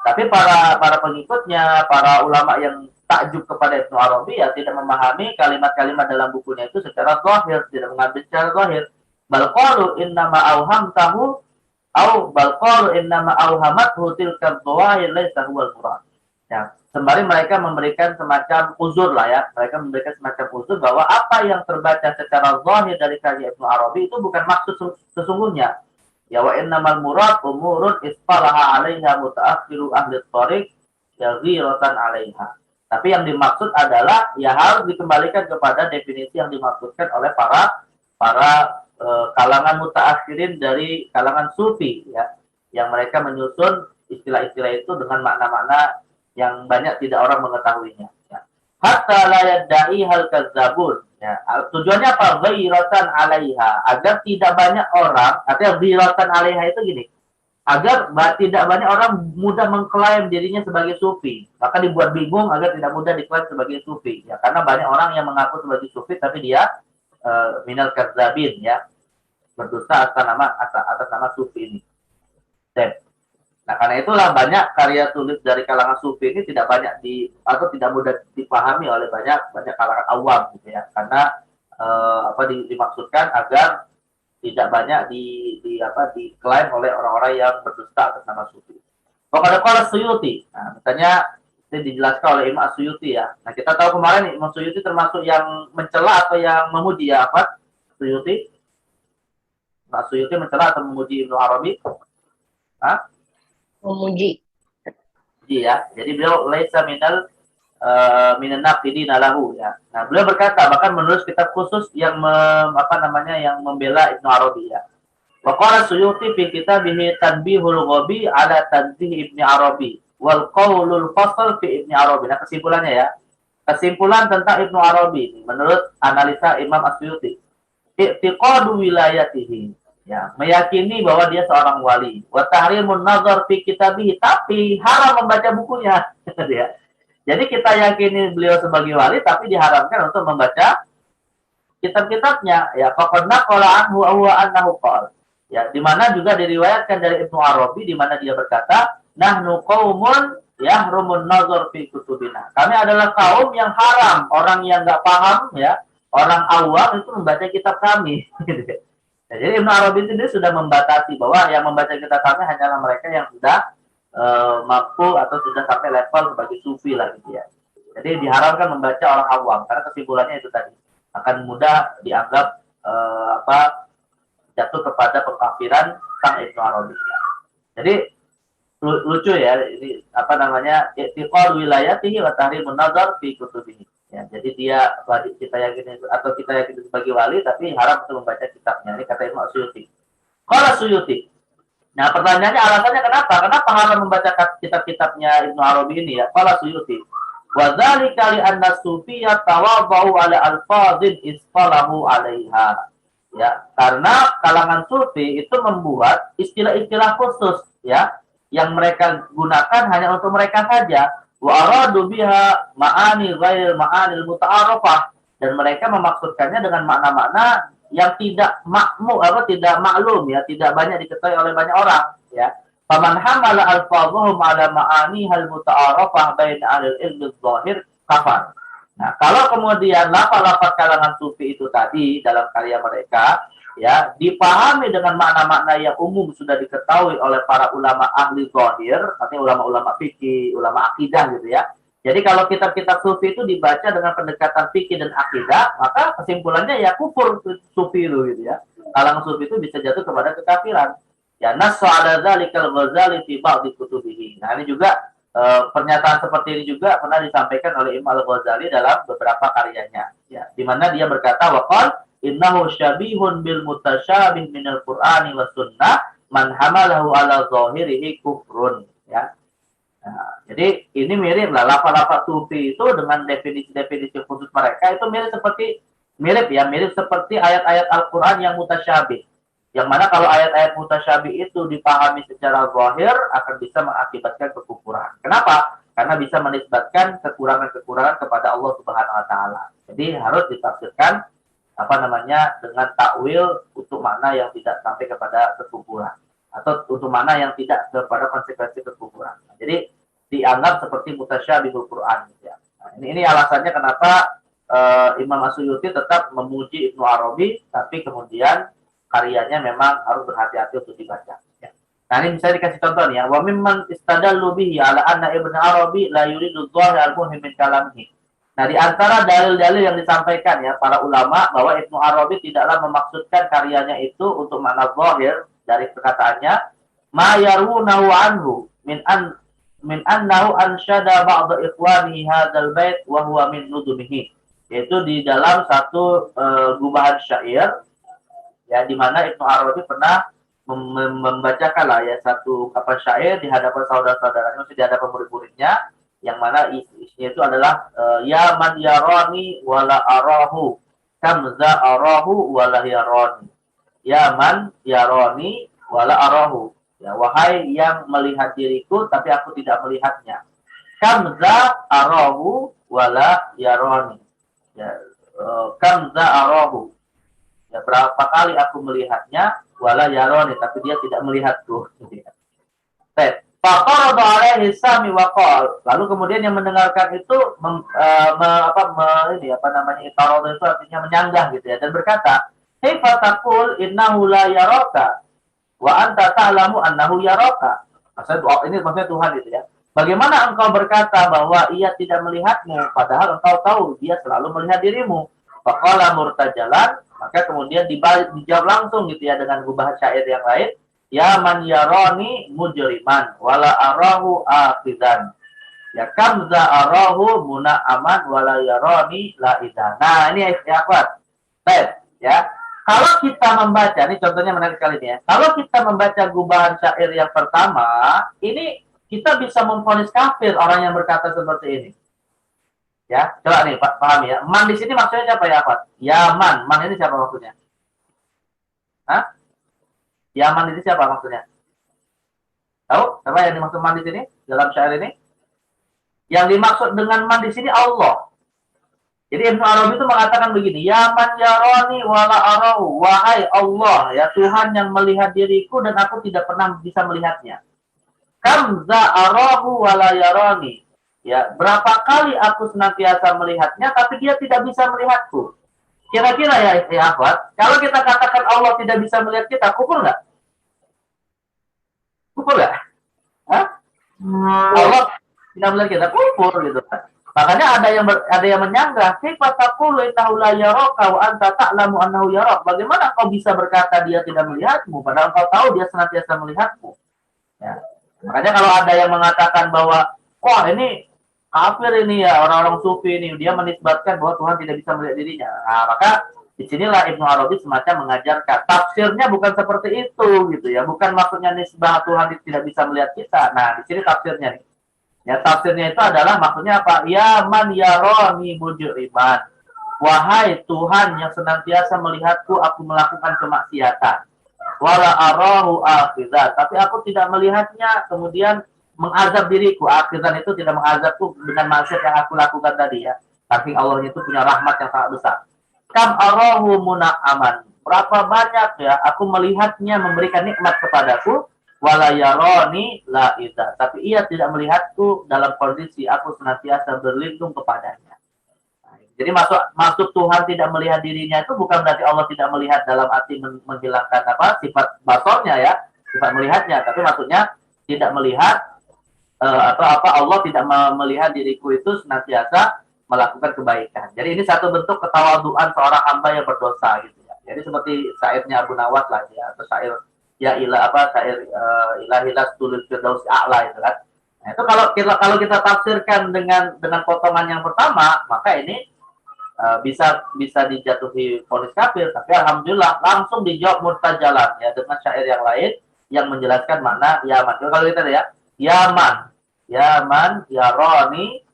Tapi para pengikutnya, para ulama yang takjub kepada Ibnu Arabi ya tidak memahami kalimat-kalimat dalam bukunya itu secara zahir, tidak mengambil secara zahir. Bal qalu innama awhamtahu bal qalu innama awhamathu tilka dhawahir laysa huwal murad. Ya, sembari mereka memberikan semacam uzur lah ya, mereka memberikan semacam uzur bahwa apa yang terbaca secara zahir dari karya Ibnu Arabi itu bukan maksud sesungguhnya. Ya, wa innamal murad umurun isfalaha 'alaiha mutaakhiru ahli thariq ya ghiratan 'alaiha. Tapi yang dimaksud adalah ya harus dikembalikan kepada definisi yang dimaksudkan oleh para kalangan mutaakhirin dari kalangan sufi ya, yang mereka menyusun istilah-istilah itu dengan makna-makna yang banyak tidak orang mengetahuinya ya. Hatta la yadda'i hal kadzabun ya. Tujuannya apa? Ghairatan 'alaiha, agar tidak banyak orang, artinya ghairatan 'alaiha itu gini, agar tidak banyak orang mudah mengklaim dirinya sebagai sufi. Maka dibuat bingung agar tidak mudah diklaim sebagai sufi ya, karena banyak orang yang mengaku sebagai sufi tapi dia minal kadzabin ya, berdusta atas nama sufi ini. Nah, karena itulah banyak karya tulis dari kalangan sufi ini tidak banyak tidak mudah dipahami oleh banyak kalangan awam gitu ya, karena dimaksudkan agar tidak banyak diklaim oleh orang-orang yang berdusta atas nama sufi. Pokoknya kalau Suyuti, nah misalnya ini dijelaskan oleh Imam Suyuti ya. Nah, kita tahu kemarin Imam Suyuti termasuk yang mencela atau yang memuji ya, apa? Suyuti? Imam Suyuti mencela atau memuji Ibnu Arabi? Hah? Memuji. Ya. Jadi beliau laisa minal minan naqidina lahu ya. Nah, beliau berkata bahkan menulis kitab khusus yang yang membela Ibnu Arabi ya. Wa qala Suyuti fi kitabihi Tanbihul Ghabi ala Tanzih Ibnu Arabi wal qaulul fasl fi Ibnu Arabi. Nah, kesimpulannya ya. Kesimpulan tentang Ibnu Arabi menurut analisa Imam As-Suyuti. i'tiqadu wilayatihi, ya, meyakini bahwa dia seorang wali. Wa tahrimun nazar fi kitabihi, tapi haram membaca bukunya. Ya. Jadi kita yakini beliau sebagai wali, tapi diharamkan untuk membaca kitab-kitabnya. Ya, faqad naqala anhu wa annahu qala. Ya, di mana juga diriwayatkan dari Ibnu Arabi di mana dia berkata, nahnu qaumun yahrumun nazar fi kutubina. Kami adalah kaum yang haram, orang yang enggak paham, ya, orang awam itu membaca kitab kami. Nah, jadi Ibnu Arabi sendiri sudah membatasi bahwa yang membaca kitab kami hanyalah mereka yang sudah mampu atau sudah sampai level sebagai sufi lah gitu ya. Jadi diharamkan membaca orang awam karena kesimpulannya itu tadi akan mudah dianggap jatuh kepada pengkafiran sang Ibnu Arabi ya. Jadi lucu ya, ini apa namanya, i'tiqad wilayatihi wa tahrimun nazar fi kutubihi. Ya, jadi dia kita yakini atau kita yakini sebagai wali tapi haram untuk membaca kitabnya. Ini kata Imam Suyuti. Qala Suyuti. Nah, pertanyaannya alasannya kenapa? Kenapa haram membaca kitab-kitabnya Ibnu Arabi ini ya? Qala Suyuti. Wa dzalika li anna sufiyya tawadhu ala alfazin isqalahu 'alaiha. Ya, karena kalangan sufi itu membuat istilah-istilah khusus ya yang mereka gunakan hanya untuk mereka saja. Wa aradu biha ma'ani ghair ma'anil muta'arrafah, dan mereka memaksudkannya dengan makna-makna yang tidak tidak maklum ya, tidak banyak diketahui oleh banyak orang ya. Faman hamala alfadhuhum ala ma'ani hal muta'arrafah baina ahli ilmi dzahir kafar. Nah, kalau kemudian lafaz-lafaz kalangan sufi itu tadi dalam karya mereka ya dipahami dengan makna-makna yang umum sudah diketahui oleh para ulama ahli zahir, artinya ulama-ulama fikih, ulama akidah gitu ya. Jadi kalau kitab-kitab sufi itu dibaca dengan pendekatan fikih dan akidah, maka kesimpulannya ya kufur sufi itu gitu ya. Kalangan sufi itu bisa jatuh kepada kekafiran. Ya, nass 'ala dzalikal Ghazali fi ba'd kutubihi. Nah, ini juga pernyataan seperti ini juga pernah disampaikan oleh Imam Al-Ghazali dalam beberapa karyanya ya, di mana dia berkata waqal innahu syabihun bil mutasyabih minal Qur'ani was sunnah man hamalahu ala zahirihi kufrun ya. Nah, jadi ini mirip lah lafaz-lafaz sufi itu dengan definisi-definisi khusus mereka itu mirip seperti ayat-ayat Al-Qur'an yang mutasyabih. Yang mana kalau ayat-ayat mutasyabih itu dipahami secara zahir akan bisa mengakibatkan kekufuran. Kenapa? Karena bisa menisbatkan kekurangan-kekurangan kepada Allah Subhanahu wa taala. Jadi harus ditafsirkan dengan takwil untuk makna yang tidak sampai kepada kekufuran atau untuk makna yang tidak kepada konsekuensi kekufuran. Nah, jadi dianggap seperti mutasyabihul Quran ya. Nah, ini alasannya kenapa Imam As-Suyuti tetap memuji Ibnu Arabi tapi kemudian karyanya memang harus berhati-hati untuk dibaca. Ya. Nah, ini bisa dikasih contoh nih ya. Wa mimman istadallu bihi ala anna Ibnu Arabi la yuridu dhahir al-muhim min kalamihi. Nah, di antara dalil-dalil yang disampaikan ya para ulama bahwa Ibnu Arabi tidaklah memaksudkan karyanya itu untuk makna zahir dari perkataannya, ma yarunahu anhu min annahu ansyada ba'd ikhwanihi hadzal bait wa huwa min nudumihi. Yaitu di dalam satu gubahan syair ya, di mana Ibnu Arabi pernah membacakan lah ya satu kapal syair di hadapan saudara-saudaranya, di hadapan murid-muridnya, yang mana isinya itu adalah ya man yarani wala arahu kamza arahu wala yarani. Ya man yarani wala arahu. Ya, wahai yang melihat diriku tapi aku tidak melihatnya. Kamza arahu wala yarani. Ya, kamza arahu. Ya, berapa kali aku melihatnya wala yaroni, tapi dia tidak melihatku. Faqarada alaihi sami wa qala. Lalu kemudian yang mendengarkan itu itarada itu artinya menyanggah gitu ya, dan berkata, "Kaifa taqul innahu la yaraka wa anta ta'lamu annahu yaraka." Maksudnya Tuhan gitu ya. Bagaimana engkau berkata bahwa ia tidak melihatmu padahal engkau tahu dia selalu melihat dirimu? Faqala murtajalan, maka kemudian dijawab langsung gitu ya dengan gubahan syair yang lain, ya man yarani mujriman wala arahu aqidan. Ya kamza arahu muna'aman wala yarani la'idan. Nah, ini ikhwat. Baik, ya. Kalau kita membaca, ini contohnya menarik sekali nih ya. Kalau kita membaca gubahan syair yang pertama, ini kita bisa memvonis kafir orang yang berkata seperti ini. Ya, coba nih Pak pahami ya. Man di sini maksudnya siapa ya, Pak? Ya man ini siapa maksudnya? Hah? Yaman itu siapa maksudnya? Tahu? Siapa yang dimaksud man di sini dalam syair ini? Yang dimaksud dengan man di sini Allah. Jadi Ibnu Arabi itu mengatakan begini, ya man yarani wala arahu, wahai Allah, ya Tuhan yang melihat diriku dan aku tidak pernah bisa melihatnya. Kam za'arahu wala yarani. Ya, berapa kali aku senantiasa melihatnya tapi dia tidak bisa melihatku. Kira-kira ya Ahwat, kalau kita katakan Allah tidak bisa melihat kita, kufur nggak? Kufur nggak? Hah? Allah tidak melihat kita, kufur gitu kan. Makanya ada yang menyanggah, kaifa taqulu innahu la yaraka wa anta ta'lamu annahu yarak. Bagaimana kau bisa berkata dia tidak melihatmu padahal kau tahu dia senantiasa melihatmu? Ya. Makanya kalau ada yang mengatakan bahwa wah ini kafir ini ya orang-orang sufi ini dia menisbatkan bahwa Tuhan tidak bisa melihat dirinya. Nah, maka disinilah Ibnu Arabi semacam mengajarkan tafsirnya bukan seperti itu gitu ya, bukan maksudnya nisbah Tuhan tidak bisa melihat kita. Nah, di sini tafsirnya nih. Ya tafsirnya itu adalah maksudnya apa? Ya man yarani mujriman. Wahai Tuhan yang senantiasa melihatku aku melakukan kemaksiatan. Wala arahu akhizan. Tapi aku tidak melihatnya kemudian mengazab diriku. Akhizan itu tidak mengazabku dengan maksiat yang aku lakukan tadi ya. Tapi Allah itu punya rahmat yang sangat besar. Kam arahu muna'aman. Berapa banyak ya aku melihatnya memberikan nikmat kepadaku. Wala yarani la idza, tapi ia tidak melihatku dalam kondisi aku senantiasa berlindung kepadanya. Jadi maksud Tuhan tidak melihat dirinya itu bukan berarti Allah tidak melihat dalam arti menghilangkan apa sifat basornya ya, sifat melihatnya, tapi maksudnya tidak melihat atau apa Allah tidak melihat diriku itu senantiasa melakukan kebaikan. Jadi ini satu bentuk ketawaduan seorang hamba yang berdosa gitu ya. Jadi seperti syairnya Abu Nawas lah ya, atau syair ya ilah apa syair ilahilas tulis firdaus a'la itu kan. Nah, itu kalau kita tafsirkan dengan potongan yang pertama, maka ini bisa dijatuhi vonis kafir, tapi alhamdulillah langsung dijawab murtajalan ya dengan syair yang lain yang menjelaskan makna yaman. Kalau kita ya yaman yaroni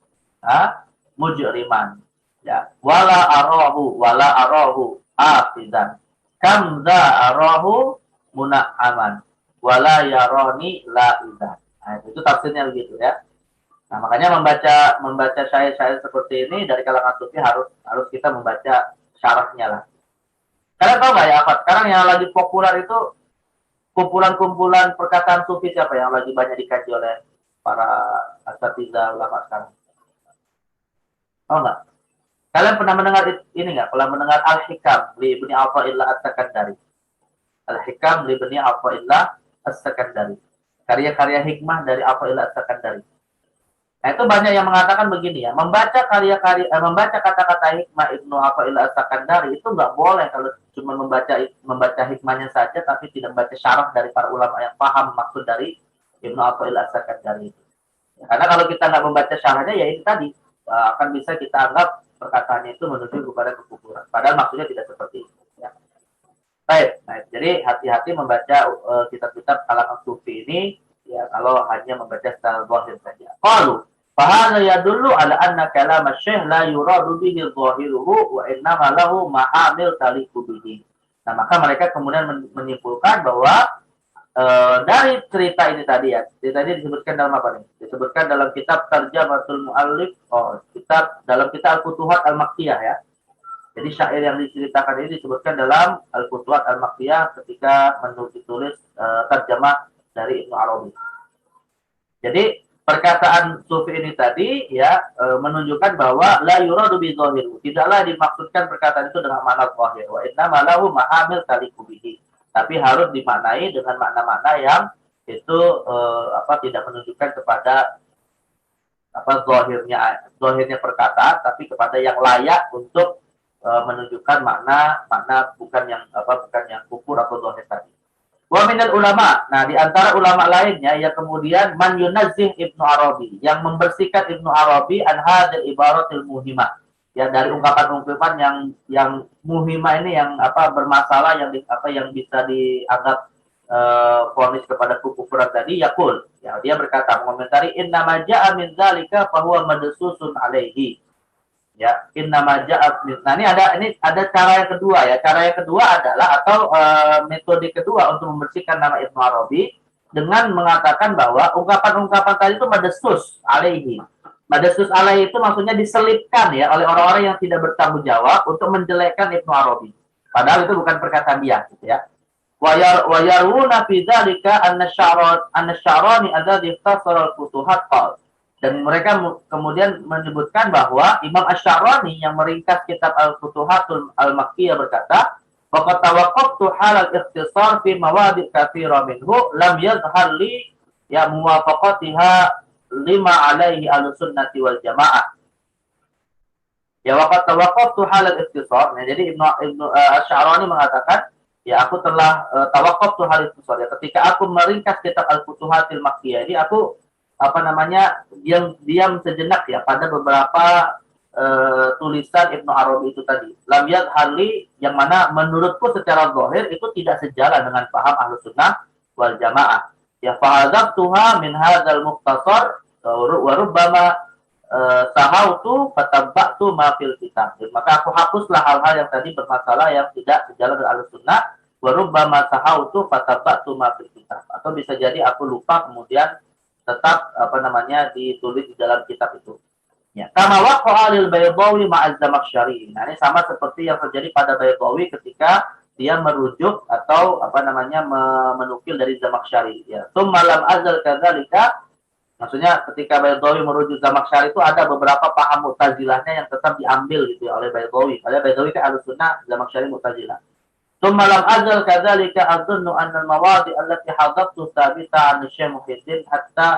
mujriman ya wala arahu afidan kam za arahu muna'aman wala yaroni la idzan. Nah, itu tafsirnya begitu ya. Nah, makanya membaca syair-syair seperti ini dari kalangan sufi harus kita membaca syarahnya lah. Kalian tahu nggak ya apa? Sekarang yang lagi populer itu kumpulan-kumpulan perkataan sufi siapa yang lagi banyak dikaji oleh para asatidzah ulama sekarang? Tahu nggak? Kalian pernah mendengar ini nggak? Pernah mendengar Al-Hikam li Ibnu Athaillah As-Sakandari? Al-Hikam li Ibnu Athaillah As-Sakandari. Karya-karya hikmah dari Athaillah As-Sakandari. Nah, itu banyak yang mengatakan begini ya, membaca kata-kata hikmah Ibnu Athaillah As-Sakandari itu nggak boleh kalau cuma membaca hikmahnya saja tapi tidak membaca syarah dari para ulama yang paham maksud dari Ibnu Athaillah As-Sakandari itu. Ya, karena kalau kita nggak membaca syarahnya ya itu tadi akan bisa kita anggap perkataannya itu menuju kepada kekufuran. Padahal maksudnya tidak seperti itu. Ya. Baik, jadi hati-hati membaca kitab-kitab kalangan sufi ini ya kalau hanya membaca secara zahir saja. Qalu fahadha yadullu ala anna kalam asy-syekh la yuradu bihi zahiruhu wa innama lahu ma'amil taliqu bihi. Nah, maka mereka kemudian menyimpulkan bahwa dari cerita ini tadi ya, cerita ini disebutkan dalam apa nih? Disebutkan dalam kitab Tarjamatul Mu'allif, dalam kitab Al-Futuhat Al-Makkiyah ya. Jadi syair yang diceritakan ini disebutkan dalam Al-Futuhat Al-Makkiyah ketika ditulis terjemah dari Ibnu Arabi. Jadi perkataan sufi ini tadi ya menunjukkan bahwa la yuradu bi zahiru, tidaklah dimaksudkan perkataan itu dengan makna zahir, wa inna malahu ma'amil taliqu bihi. Tapi harus dimaknai dengan makna-makna yang itu tidak menunjukkan kepada zahirnya perkataan, tapi kepada yang layak untuk menunjukkan makna bukan yang kufur atau zahir tadi. Wa minal ulama, nah di antara ulama lainnya yang kemudian man yunazzih Ibnu Arabi, yang membersihkan Ibnu Arabi an hadil ibaratil muhimah. Ya dari ungkapan-ungkapan yang muhimah ini yang bermasalah yang bisa dianggap vonis kepada kekufuran tadi yaqul ya dia berkata mengomentari inna ma ja'a min dzalika fa huwa madsusun alaihi Ya, innama ja'at. Nah, ini ada cara yang kedua ya. Cara yang kedua adalah atau metode kedua untuk membersihkan nama Ibnu Arabi dengan mengatakan bahwa ungkapan-ungkapan tadi itu madsus alaihi. Madsus alaihi itu maksudnya diselipkan ya oleh orang-orang yang tidak bertanggung jawab untuk menjelekkan Ibnu Arabi. Padahal itu bukan perkataan dia gitu ya. Wa yaruna fi dzalika anna syarani alladhi ikhtasara al-futuhat qala. Dan mereka kemudian menyebutkan bahwa Imam Asy-Syarani yang meringkas kitab Al-Futuhatul Al-Makkiyah berkata, "Waqad tawaqqaftu hal al-ikhtisar fi mawadi' katsira minhu lam yazhar li ya muwafaqatiha lima alaihi al-sunnati wal jamaah." Ya waqad tawaqqaftu hal al-ikhtisar. Nah, jadi Ibnu Asy-Syarani mengatakan, ya aku telah tawaqqaftu hal al-ikhtisar. Ya, ketika aku meringkas kitab Al-Futuhatul Makkiyah ini aku diam sejenak ya pada beberapa tulisan Ibnu Arabi itu tadi. Lam yadhali yang mana menurutku secara zahir itu tidak sejalan dengan paham Ahlus Sunnah wal Jamaah. Ya fahadzabtuha min hadzal mukhtasar wa rubbama sahautu fatabba'tu ma fil kitab. Maka aku hapuslah hal-hal yang tadi bermasalah yang tidak sejalan dengan Ahlus Sunnah wa rubbama sahautu fatabba'tu ma fil kitab. Atau bisa jadi aku lupa kemudian tetap ditulis di dalam kitab itu. Ya, kama waqa'a lil Baydawi ma'az Zamakhsyari. Nah, ini sama seperti yang terjadi pada Baydawi ketika dia merujuk atau menukil dari Zamakhsyari. Ya, tsumma lam azal kadzalika. Maksudnya ketika Baydawi merujuk Zamakhsyari itu ada beberapa paham Mu'tazilahnya yang tetap diambil gitu ya oleh Baydawi. Oleh Baydawi kan Ahlussunnah, Zamakhsyari Mu'tazilah. ثم لم أزل كذلك أظن أن المواضع التي حضرت ثابتة عن الشيخ محي الدين حتى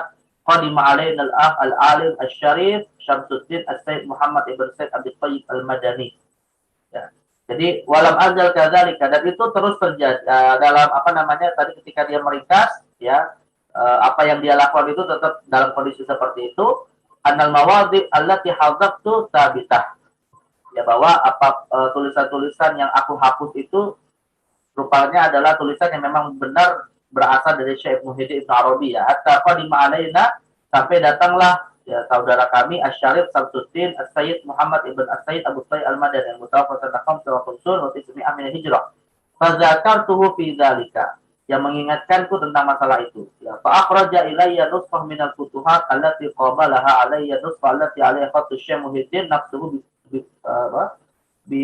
قدم علينا الأخ العالم الشريف شمس الدين السيد محمد ibn Said Abdul Thayyib al-Madani. Ya. Jadi walam azal kadzalika, dan itu terus terjadi dalam tadi ketika dia meringkas ya apa yang dia lakukan itu tetap dalam kondisi seperti itu. Annal mawadhi allati hadartu thabitah. Ya bahwa tulisan-tulisan yang aku hapus itu rupanya adalah tulisan yang memang benar berasal dari Syekh Muhyiddin Ibnu Arabi ya. Hatta qadima alaina, sampai datanglah ya saudara kami Asy-Syarif Samsuddin As-Sayyid Muhammad ibn As-Sayyid Abu Thayyib Al-Madani yang mutawaffa sanah 55 wa 900 min Hijrah. Fa dzakartuhu fi dzalika, yang mengingatkanku tentang masalah itu. Ya, fa akhraja ilayya nuskhah min al-futuhat allati qabalaha alayya nuskhah allati alayha khattu Syekh Muhyiddin nafsuhu bi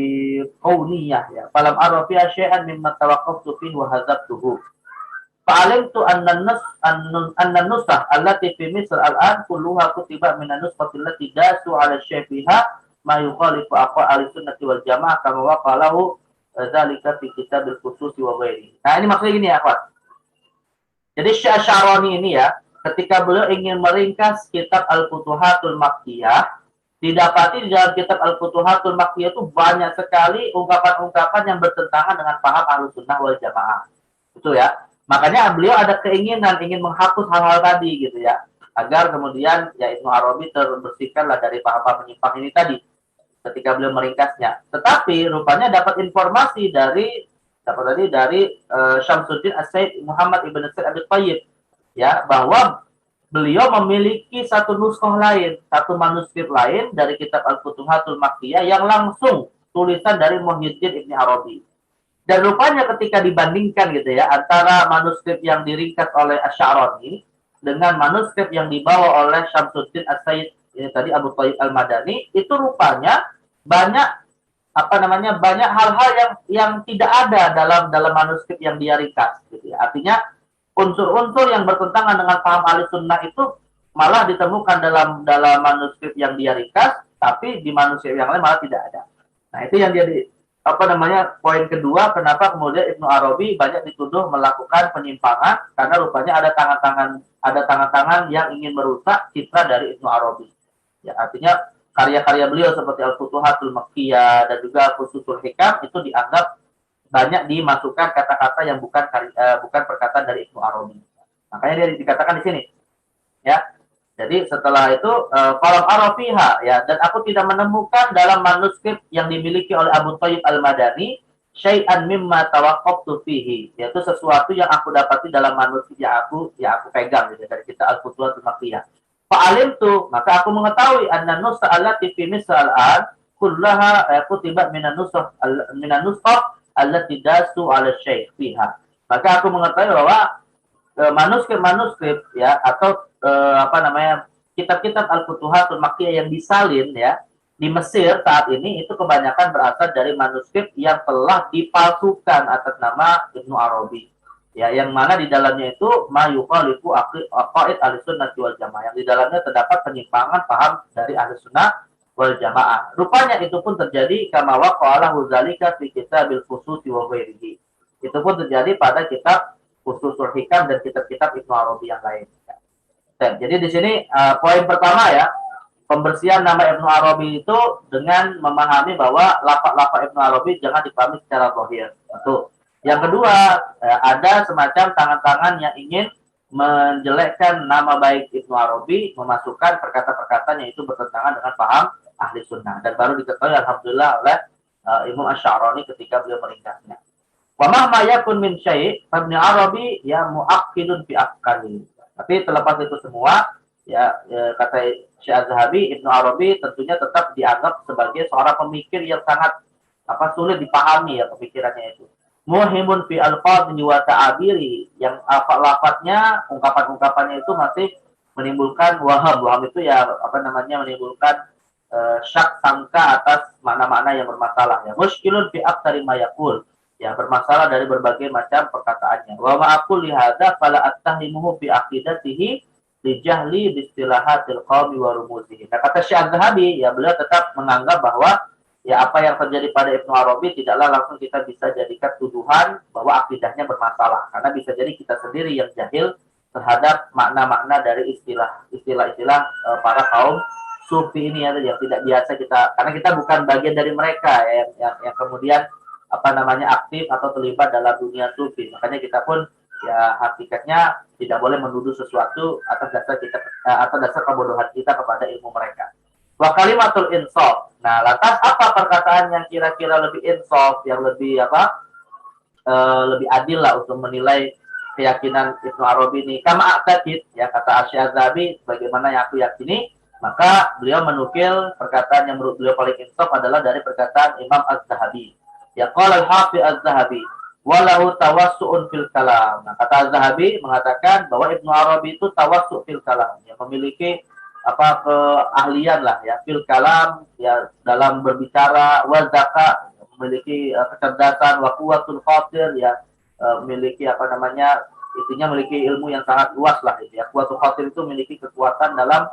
qawniyah ya. Falam ara fiha syai'an mimma tawaqqaftu fihi wa hadzabtuhu. Fa'alimtu anna nusakh allati fi Misr al-an kulluha kutiba min an-nuskhati allati dasu 'ala syai'iha ma yukhalifu aqwa ahli-sunnati wal jamaah kama waqalahu dzalika fi kitabil khususi wa ghairi. Nah, ini maksudnya gini ya, Pak. Jadi Syekh Asy-Syarani ini ya, ketika beliau ingin meringkas kitab Al-Futuhatul Makkiyah, didapati di dalam kitab Al-Futuhatul Makkiyah itu banyak sekali ungkapan-ungkapan yang bertentangan dengan paham Ahlussunnah wal Jamaah. Itu ya. Makanya beliau ada keinginan ingin menghapus hal-hal tadi gitu ya. Agar kemudian ya Ibnu Arabi terbersihkanlah dari paham-paham menyimpang ini tadi ketika beliau meringkasnya. Tetapi rupanya dapat informasi dari Syamsuddin As-Sayyid Muhammad ibn Said Abdul Thayyib ya, bahwa beliau memiliki satu nuskhah lain, satu manuskrip lain dari kitab Al-Futuhatul Makkiyah yang langsung tulisan dari Muhyiddin Ibnu Arabi. Dan rupanya ketika dibandingkan gitu ya antara manuskrip yang diringkas oleh Asy-Syarani dengan manuskrip yang dibawa oleh Syamsuddin As-Sayyid ini tadi Abu Thayyib Al-Madani, itu rupanya banyak banyak hal-hal yang tidak ada dalam manuskrip yang dia ringkas gitu ya. Artinya unsur-unsur yang bertentangan dengan paham Ahlussunnah itu malah ditemukan dalam manuskrip yang dia ringkas, tapi di manuskrip yang lain malah tidak ada. Nah, itu yang jadi poin kedua kenapa kemudian Ibnu Arabi banyak dituduh melakukan penyimpangan, karena rupanya ada tangan-tangan yang ingin merusak citra dari Ibnu Arabi. Ya, artinya karya-karya beliau seperti Al-Futuhatul Makkiyah dan juga Fususul Hikam itu dianggap banyak dimasukkan kata-kata yang bukan perkataan dari Ibnu Arabi. Makanya dia dikatakan di sini. Ya. Jadi setelah itu falam arafiha ya, dan aku tidak menemukan dalam manuskrip yang dimiliki oleh Abu Thayyib Al-Madani syai'an mimma tawaqqaftu fihi, yaitu sesuatu yang aku dapati dalam manuskrip yang aku pegang gitu, dari kitab Al-Futuhatul Makkiyah. Fa'alimtu, maka aku mengetahui anna nusa allati fi Misr al-an kullaha kutibat minan nuskhah allati dasu 'ala syekh fiha. Maka aku mengetahui bahwa manuskrip-manuskrip ya atau kitab-kitab Al-Futuhatul Makkiyah yang disalin ya di Mesir saat ini itu kebanyakan berasal dari manuskrip yang telah dipalsukan atas nama Ibnu Arabi. Ya, yang mana di dalamnya itu mayukhalifu aqaid Ahlussunnah wal Jamaah. Yang di dalamnya terdapat penyimpangan paham dari Ahlussunnah wal Jamaah. Rupanya itu pun terjadi kama waqala dzalika fi kitabil fususi wa ghairihi. Itu pun terjadi pada kitab Fususul Hikam dan kitab-kitab Ibnu Arabi yang lain. Jadi di sini poin pertama ya, pembersihan nama Ibnu Arabi itu dengan memahami bahwa lafaz-lafaz Ibnu Arabi jangan dipahami secara zahir. Satu. Yang kedua, ada semacam tangan-tangan yang ingin menjelekkan nama baik Ibnu Arabi, memasukkan perkataan-perkataan yang itu bertentangan dengan paham ahli sunnah. Dan baru diketahui alhamdulillah oleh Imam Asy-Sya'rani ketika beliau meringkasnya. Wa mahma yakun min syai' Ibnu Arabi ya mu'aqqidun fi afkari. Tapi terlepas itu semua, kata Syekh Az-Zahabi, Ibnu Arabi tentunya tetap dianggap sebagai seorang pemikir yang sangat sulit dipahami ya pemikirannya itu. Muhimun fi alfadhi wa ta'abiri, yang lafaznya, ungkapan-ungkapannya itu masih menimbulkan waham itu ya menimbulkan syak sangka atas makna-makna yang bermasalah ya. Muskilun fi aktsari ma yaqul, ya bermasalah dari berbagai macam perkataannya. Wa ma'aqul li hadza fala attahimuhu fi aqidatihi li jahli bi istilahatil qaumi wa rumuzihi. Nah, kata Syekh Az-Zahabi ya, beliau tetap menganggap bahwa ya apa yang terjadi pada Ibnu Arabi tidaklah langsung kita bisa jadikan tuduhan bahwa akidahnya bermasalah, karena bisa jadi kita sendiri yang jahil terhadap makna-makna dari istilah-istilah para kaum sufi ini ya, yang tidak biasa kita, karena kita bukan bagian dari mereka ya, yang kemudian aktif atau terlibat dalam dunia sufi. Makanya kita pun ya hakikatnya tidak boleh menuduh sesuatu atas dasar kebodohan kita kepada ilmu mereka. Wa kalimatul insaf. Nah, lantas apa perkataan yang kira-kira lebih insaf, yang lebih lebih adil lah untuk menilai keyakinan Ibnu Arabi ini? Kama aqtaqid, ya kata Syekh Az-Zahabi, bagaimana yang aku yakini, maka beliau menukil perkataan yang menurut beliau paling insaf adalah dari perkataan Imam Az-Zahabi. Ya qala al-Hafiz Az-Zahabi, walahu tawassu'un fil kalam. Nah, kata Az-Zahabi mengatakan bahwa Ibnu Arabi itu tawassu' fil kalam, yang memiliki keahlian lah ya fil kalam ya dalam berbicara, wa zaka, memiliki kecerdasan, wa quwwatul khatir ya memiliki memiliki ilmu yang sangat luas lah ya. Quwwatul khatir itu memiliki kekuatan dalam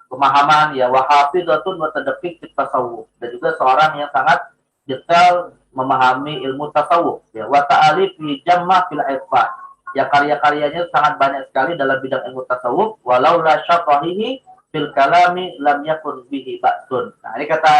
pemahaman ya, wa hafizatun wa tadqiq fit tasawuf, dan juga seorang yang sangat detail memahami ilmu tasawuf ya, wa ta'alif fi jamma fil irfan, ya karya-karyanya sangat banyak sekali dalam bidang ilmu tasawuf. Walau la syatahihi fil kalami lam yakun bihi ba'sun. Nah, ini kata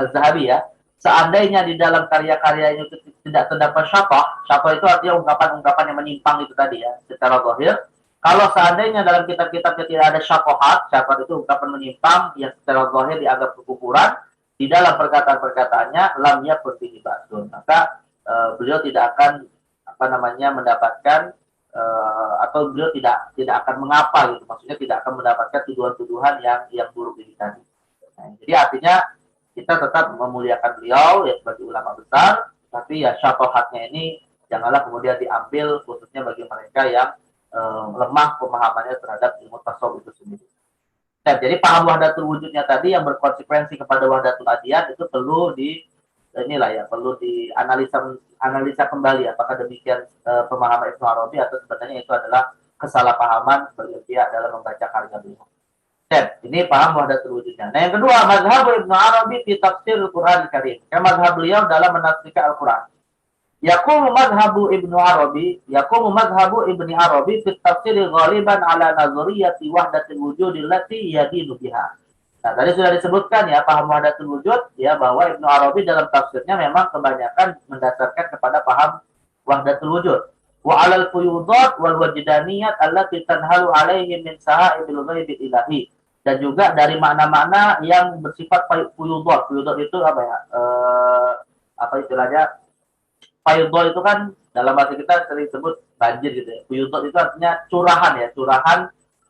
Az-Zahabi ya, seandainya di dalam karya-karyanya itu tidak terdapat syatah itu artinya ungkapan-ungkapan yang menyimpang itu tadi ya, secara zahir. Kalau seandainya dalam kitab-kitabnya tidak ada syatahat itu ungkapan menyimpang yang secara zahir dianggap kekufuran, di dalam perkataan-perkataannya lam yakun bihi ba'sun, maka beliau tidak akan mendapatkan atau beliau tidak akan mengapa gitu, maksudnya tidak akan mendapatkan tuduhan-tuduhan yang buruk ini tadi. Nah, jadi artinya kita tetap memuliakan beliau ya sebagai ulama besar, tapi ya syatohatnya ini janganlah kemudian diambil khususnya bagi mereka yang lemah pemahamannya terhadap ilmu tasawuf itu sendiri. Nah, jadi paham wahdatul wujudnya tadi yang berkonsekuensi kepada wahdatul adiyat itu perlu perlu dianalisa kembali apakah demikian pemahaman Ibnu Arabi atau sebenarnya itu adalah kesalahpahaman sebagian pihak dalam membaca karya beliau. Ini paham wahdatul wujudnya. Nah, yang kedua, mazhab Ibnu Arabi fi tafsir Al-Qur'an Al-Karim. Mazhab beliau dalam menafsirkan Al-Qur'an. Yaqumu mazhabu Ibnu Arabi fi tafsir ghaliban ala nazariyati wahdatil wujud allati yadinu biha. Nah, tadi sudah disebutkan ya paham wahdatul wujud ya, bahwa Ibnu Arabi dalam tafsirnya memang kebanyakan mendasarkan kepada paham wahdatul wujud. Wa 'alal fuyudat wal wajdaniyat allati tanhalu 'alaihi min saha'ibil ghaibil ilahi. Dan juga dari makna-makna yang bersifat fuyudat. Fuyudat itu istilahnya? Fuyudat itu kan dalam bahasa kita sering disebut banjir gitu ya. Fuyudat itu artinya curahan ya,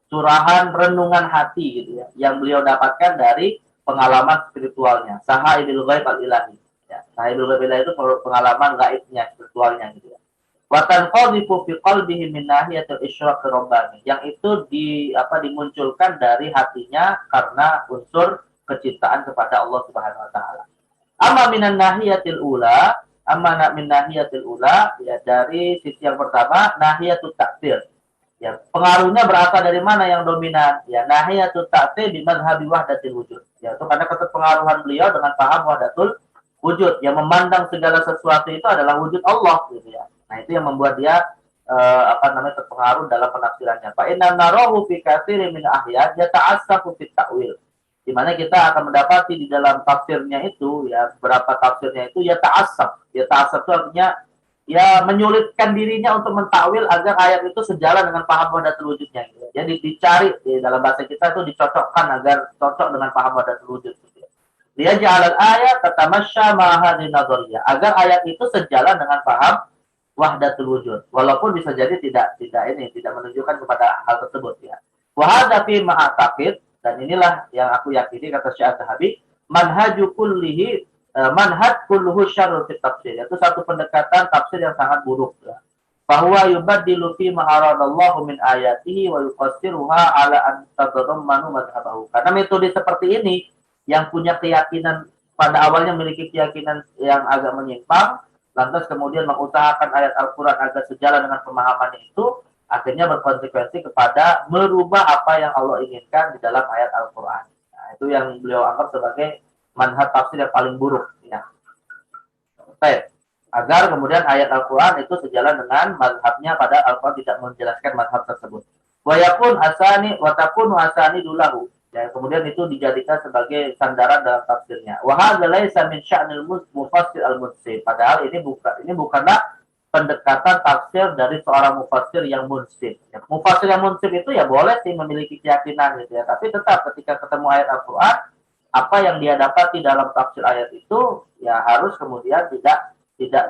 curahan renungan hati gitu ya, yang beliau dapatkan dari pengalaman spiritualnya. Sahaibul ghaib al-ilahi. Ya, sahaibul ghaib al-ilahi itu pengalaman gaibnya, spiritualnya gitu ya. Wa tanqadhifu fi qalbihi min nahiyatil isyraq rabbani. Yang itu dimunculkan dari hatinya karena unsur kecintaan kepada Allah Subhanahu wa taala. Amma minan nahiyatil ula, min nahiyatil ula, ya dari sisi yang pertama nahiyatut ta'thir. Ya, pengaruhnya berasal dari mana yang dominan? Ya, nahiyatut ta'thir bi madhhabi wahdatil wujud. Ya, itu karena keterpengaruhan beliau dengan paham wahdatul wujud, yang memandang segala sesuatu itu adalah wujud Allah gitu ya. Nah, itu yang membuat dia terpengaruh dalam penafsirannya. Fa inna narahu fi katsirin min ahya yata'assafu fit ta'wil. Di mana kita akan mendapati di dalam tafsirnya itu, ya beberapa tafsirnya itu ya ta'assab. Ya ta'assab itu artinya ya menyulitkan dirinya untuk mentakwil agar ayat itu sejalan dengan paham wahdatul wujudnya. Gitu. Jadi dicari di dalam bahasa kita itu dicocokkan agar cocok dengan paham wahdatul wujud. Gitu. Dia ja'alal ayat tatamasya ma'ahadin nadhariyah, agar ayat itu sejalan dengan paham wahdatul wujud. Walaupun bisa jadi tidak menunjukkan kepada hal tersebut ya. Wa hadza fi ma'ataqid, dan inilah yang aku yakini kata Syekh Az-Zahabi, manhaju kullihi manhaj kulluhu syarrun fit tafsir. Itu satu pendekatan tafsir yang sangat buruk ya. Bahwa yubaddilu fi ma aradallahu min ayatihi wa yuqassiruha ala an tadhammanu madhhabahu. Karena metode seperti ini yang punya keyakinan pada awalnya memiliki keyakinan yang agak menyimpang, lantas kemudian mengusahakan ayat Al-Qur'an agar sejalan dengan pemahamannya itu, akhirnya berkonsekuensi kepada merubah apa yang Allah inginkan di dalam ayat Al-Qur'an. Nah, itu yang beliau anggap sebagai manhaj tafsir yang paling buruk ya. Baik. Agar kemudian ayat Al-Qur'an itu sejalan dengan mazhabnya, pada Al-Qur'an tidak menjelaskan mazhab tersebut. Wa yakun asani wa takunu asani dulahu. Ya, kemudian itu dijadikan sebagai sandaran dalam tafsirnya. Wa hadza laisa min sya'nil mufassir al-munsif. Padahal ini bukanlah pendekatan tafsir dari seorang mufassir yang munsif. Ya, mufassir yang munsif itu ya boleh sih memiliki keyakinan gitu ya, tapi tetap ketika ketemu ayat Al-Qur'an, apa yang dia dapati dalam tafsir ayat itu ya harus kemudian tidak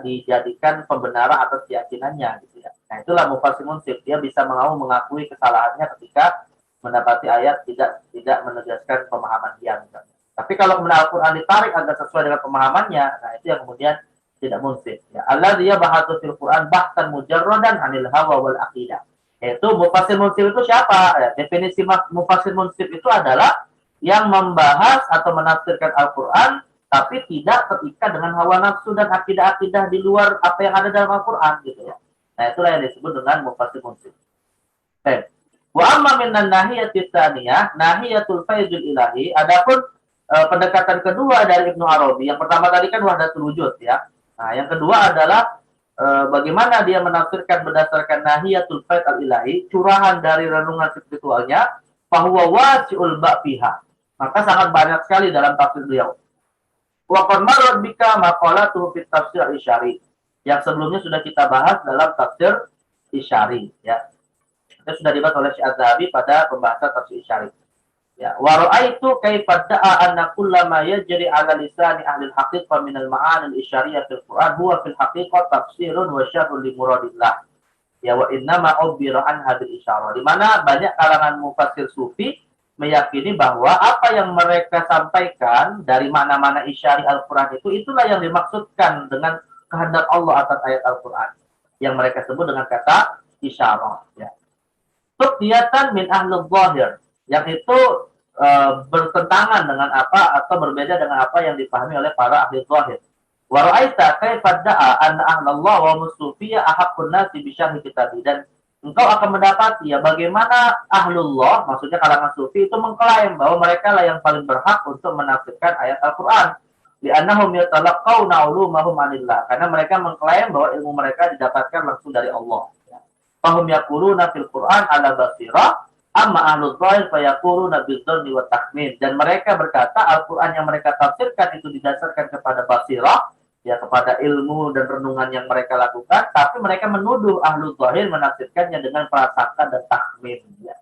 dijadikan pembenaran atas keyakinannya gitu ya. Nah, itulah mufassir munsif, dia bisa mengakui kesalahannya ketika mendapati ayat tidak menegaskan pemahaman dia misalnya. Tapi kalau kemudian Al-Qur'an ditarik agar sesuai dengan pemahamannya, nah itu yang kemudian tidak munsif ya. Alladzi yabahatu fil Qur'an bahtan mujarradan 'anil hawa wal aqidah. Yaitu mufassir munsif itu siapa? Ya, definisi mufassir munsif itu adalah yang membahas atau menafsirkan Al-Qur'an tapi tidak terikat dengan hawa nafsu dan akidah-akidah di luar apa yang ada dalam Al-Qur'an gitu ya. Nah, itulah yang disebut dengan mufassir munsif. Baik. Wa amma minan nahiyatis tsaniyah, nahiyatul faizul ilahi. Adapun pendekatan kedua dari Ibnu Arabi, yang pertama tadi kan wahdatul wujud ya. Nah, yang kedua adalah bagaimana dia menafsirkan berdasarkan nahiyatul faiz al-ilahi, curahan dari renungan spiritualnya, bahwa wasi'ul ba'fiha. Maka sangat banyak sekali dalam tafsir beliau. Wa qad marrat bika maqalatuhu fit tafsir al-isyari. Yang sebelumnya sudah kita bahas dalam tafsir isyari ya. Itu sudah dibahas oleh Syekh Az-Zahabi pada pembahasan tafsir isyari. Ya, wa ra'aitu kaifa da'a anna kullama yajri 'ala lisani ahli al-haqiqah min al-ma'ani al-isyariyah fil Qur'an huwa fil haqiqah tafsirun wa syarhun li muradillah. Ya, wa innama ubbira anha bil isyarah. Di mana banyak kalangan mufassir sufi meyakini bahwa apa yang mereka sampaikan dari makna-makna isyari Al-Qur'an itulah yang dimaksudkan dengan kehendak Allah atas ayat Al-Qur'an yang mereka sebut dengan kata isyarah ya. Tuqyatan min ahli zahir, yang itu bertentangan dengan apa atau berbeda dengan apa yang dipahami oleh para ahli zahir. Wa ra'aita kaifa da'a anna ahlallah wa musufiyya ahaqqun nasi bi syarhi kitabi, dan engkau akan mendapati ya bagaimana ahlullah, maksudnya kalangan sufi itu mengklaim bahwa mereka lah yang paling berhak untuk menafsirkan ayat Al-Qur'an. Li'annahum yatalaqqawna 'ulumahum 'anillah, karena mereka mengklaim bahwa ilmu mereka didapatkan langsung dari Allah. Fahum yaquluna fil Qur'an ala basirah, amma ahlul zahir fayaquluna bidzanni wa takhmin. Dan mereka berkata Al-Qur'an yang mereka tafsirkan itu didasarkan kepada basirah, ya kepada ilmu dan renungan yang mereka lakukan, tapi mereka menuduh ahlul zahir menafsirkannya dengan prasangka dan takhmin ya.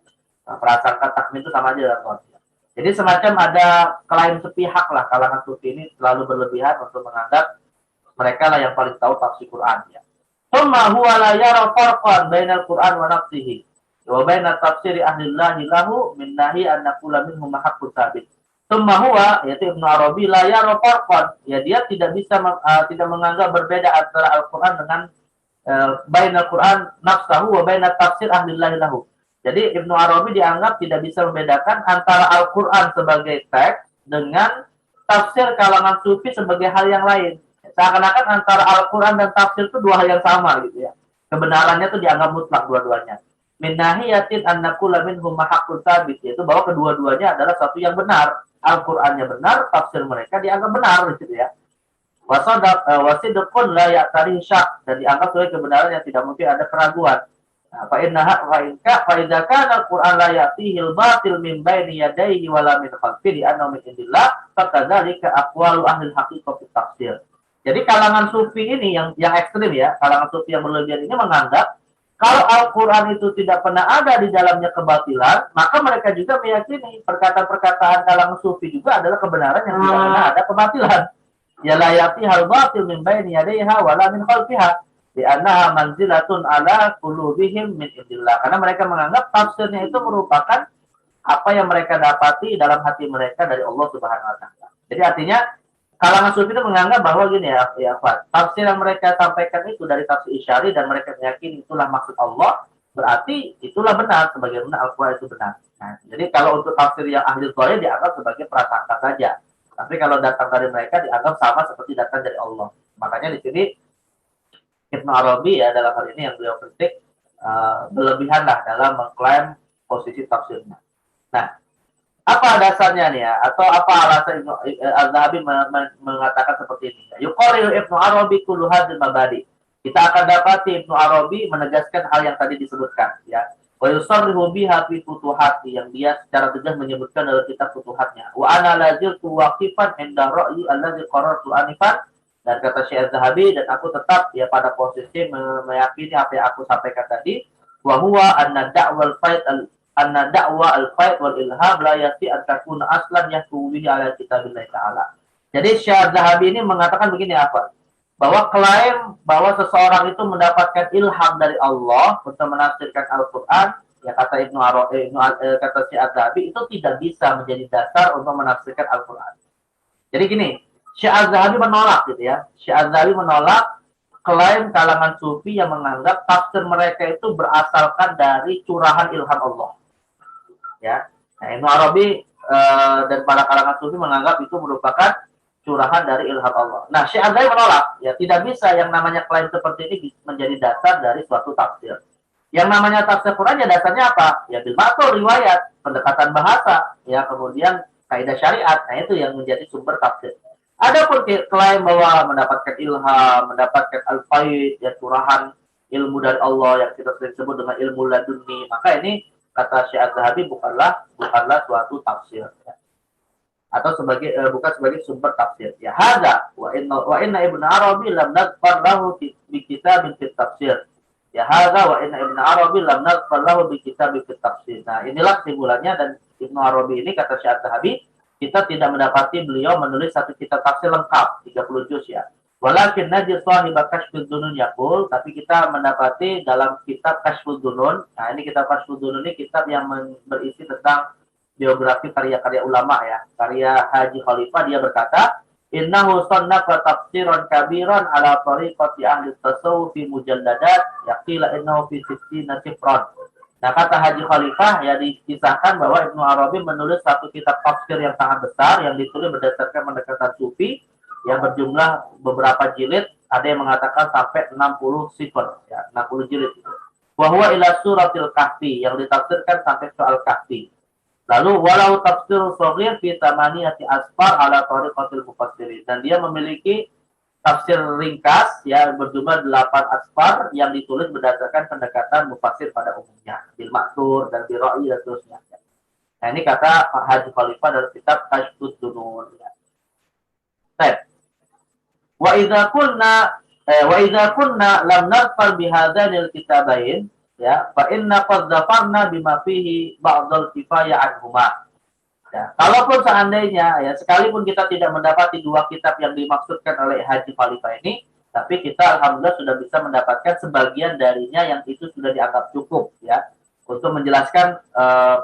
Nah, prasangka takhmin itu sama aja dalam Quran. Jadi semacam ada klaim sepihak lah, kalangan sufi ini selalu berlebihan untuk menganggap mereka lah yang paling tahu tafsir Quran ya. Tsumma huwa la yara farqan bainal Qur'an wa nafsihi wa baina tafsiri ahlillahi lahu min nahi an naqula minhum haqqun sabit. Tsumma huwa, yaitu Ibnu Arabi, la yara farqan, ya dia tidak bisa tidak menganggap berbeda antara Al-Qur'an dengan bainal Qur'an nafsahu wa bainat tafsir ahlillahi lahu. Jadi Ibnu Arabi dianggap tidak bisa membedakan antara Al-Qur'an sebagai teks dengan tafsir kalangan sufi sebagai hal yang lain. Seakan-akan antara Al-Qur'an dan tafsir itu dua hal yang sama gitu ya. Kebenarannya itu dianggap mutlak dua-duanya. Min nahiyatin anna kulla minhum haqqun tsabit, yaitu bahwa kedua-duanya adalah satu yang benar. Al-Qur'annya benar, tafsir mereka dianggap benar gitu ya. Wasidqun la ya'tari syak, dan dianggap sebagai kebenaran yang tidak mungkin ada keraguan. Fa innaha wa inka fa idza kana al-Qur'an la ya'tihi al-batil min baini yadayhi wa la min khalfihi annahu min indillah fa kadzalika aqwalu ahli al-haqiqah fi tafsir. Jadi kalangan sufi ini yang ekstrim ya, kalangan sufi yang berlebihan ini menganggap kalau Al-Qur'an itu tidak pernah ada di dalamnya kebatilan, maka mereka juga meyakini perkataan-perkataan kalangan sufi juga adalah kebenaran yang tidak pernah ada kebatilan. Ya la ya'tihal batil min baini yadayha wa la min khalfiha li'annaha manzilatun ala qulubihim min indillah. Karena mereka menganggap tafsirnya itu merupakan apa yang mereka dapati dalam hati mereka dari Allah Subhanahu wa taala. Jadi artinya kalangan sufi itu menganggap bahwa gini ya, tafsir yang mereka sampaikan itu dari tafsir Isyari dan mereka meyakini itulah maksud Allah, berarti itulah benar sebagaimana Al-Qur'an itu benar. Nah, jadi kalau untuk tafsir yang ahli dhahir dianggap sebagai prasangka saja. Tapi kalau datang dari mereka dianggap sama seperti datang dari Allah. Makanya di sini Ibnu Arabi ya dalam hal ini yang beliau kritik berlebihan lah dalam mengklaim posisi tafsirnya. Nah, apa dasarnya nih ya? Atau apa alasan Al-Zahabi mengatakan seperti ini? Yuqarrir Ibnu Arabi kullu hadhil mabadi. Kita akan dapati Ibnu Arabi menegaskan hal yang tadi disebutkan ya. Wa yusarrihu biha fi futuhati, yang dia secara tegas menyebutkan dalam kitab Futuhatnya. Wa ana laziltu waqifan inda ra'yi alladzi qarartu anifan, dan kata Syekh Az-Zahabi, dan aku tetap ya pada posisi meyakini apa yang aku sampaikan tadi, wa huwa anna da'wal faid wal ilham la yasi an takuna aslan yahtuwi ala kitabillah ta'ala. Jadi Syekh Az-Zahabi ini mengatakan begini apa? Bahwa klaim bahwa seseorang itu mendapatkan ilham dari Allah untuk menafsirkan Al-Quran, ya kata kata Syekh Az-Zahabi, itu tidak bisa menjadi dasar untuk menafsirkan Al-Quran. Jadi gini, Syekh Az-Zahabi menolak gitu ya. Syekh Az-Zahabi menolak klaim kalangan sufi yang menganggap tafsir mereka itu berasalkan dari curahan ilham Allah. Ya, nah, Ibnu Arabi dan para kalangan sufi menganggap itu merupakan curahan dari ilham Allah. Nah, Syekh Az-Zahabi menolak, ya tidak bisa yang namanya klaim seperti ini menjadi dasar dari suatu tafsir. Yang namanya tafsir Quran ya dasarnya apa? Ya bil ma'thur, riwayat, pendekatan bahasa, ya kemudian kaidah syariat. Nah, itu yang menjadi sumber tafsir. Adapun klaim bahwa mendapatkan ilham, mendapatkan al-faid, ya curahan ilmu dari Allah yang kita sering sebut dengan ilmu laduni, maka ini kata Syekh Az-Zahabi bukanlah suatu tafsir. Ya. Atau bukan sebagai sumber tafsir. Ya hadza wa inna Ibnu Arabi lam nadfar lahu bi kitabin fi tafsir. Ya hadza wa inna Ibnu Arabi lam nadfar lahu bi kitabin fi tafsir. Nah, inilah kesimpulannya, dan Ibnu Arabi ini kata Syekh Az-Zahabi, kita tidak mendapati beliau menulis satu kitab tafsir lengkap 30 juz ya. Walakin najid sahiba Kashfud Dunun yaqul, tapi kita mendapati dalam kitab Kashfud Dunun. Nah, ini kitab Kashfud Dunun ini kitab yang berisi tentang biografi karya-karya ulama ya, karya Haji Khalifah. Dia berkata, innahu sannafa tafsiran kabiran ala tariqati ahli tasawuf fi mujalladat yaqila innahu fi 60 sifran. Nah, kata Haji Khalifah ya, dikisahkan bahwa Ibnu Arabi menulis satu kitab tafsir yang sangat besar yang ditulis berdasarkan pendekatan sufi yang berjumlah beberapa jilid, ada yang mengatakan sampai 60 sifar ya, 60 jilid itu. Wa huwa ila suratil kahfi, yang ditafsirkan sampai soal kahfi. Lalu walau tafsir shaghir fi tamaniyati asfar ala tariqatil mufassirin, dan dia memiliki tafsir ringkas ya berjumlah 8 asfar yang ditulis berdasarkan pendekatan mufassir pada umumnya, bil ma'thur dan bil ra'i dan seterusnya. Nah, ini kata Haji Khalifah dalam kitab Kashfud Dunun ya. Baik. Wa idza kunna lam nadfar bi hadzanil kitabain ya fa inna qad zafarna bima fihi ba'dul kifayah anhuma. Ya, kalaupun seandainya ya sekalipun kita tidak mendapati dua kitab yang dimaksudkan oleh Haji Khalifah ini, tapi kita alhamdulillah sudah bisa mendapatkan sebagian darinya yang itu sudah dianggap cukup ya. untuk menjelaskan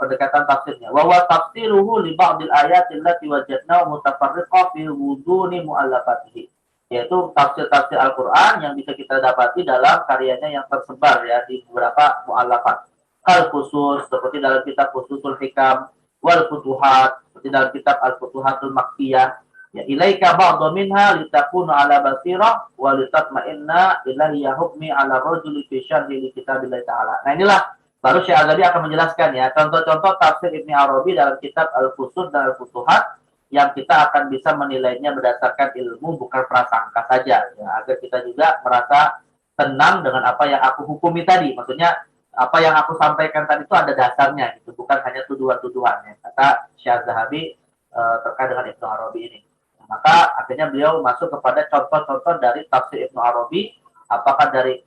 pendekatan tafsirnya. Wa huwa tafsiruhu li ba'dil ayati allati wajadna mutafarriqah fi wuduni mu'allafatihi. Yaitu tafsir-tafsir Al-Qur'an yang bisa kita dapati dalam karyanya yang tersebar ya di beberapa mu'allafat. Al khusus seperti dalam kitab Khususul Hikam, wal Futuhat seperti dalam kitab Al-Futuhatul Makkiyah. Ya ilaika ba'dhu minha litakuna ala basirah wa litatma'inna ilahi hukmi ala rajuli fi syarhi li kitabillah ta'ala. Nah, inilah baru Syekh Al-Ghazali akan menjelaskan ya contoh-contoh tafsir Ibnu Arabi dalam kitab Al-Fusus dan Al-Futuhat yang kita akan bisa menilainya berdasarkan ilmu bukan prasangka saja ya, agar kita juga merasa tenang dengan apa yang aku hukumi tadi. Maksudnya apa yang aku sampaikan tadi itu ada dasarnya gitu, bukan hanya tuduhan-tuduhan ya. Kata Syekh Zahabi terkait dengan Ibnu Arabi ini. Maka akhirnya beliau masuk kepada contoh-contoh dari tafsir Ibnu Arabi, apakah dari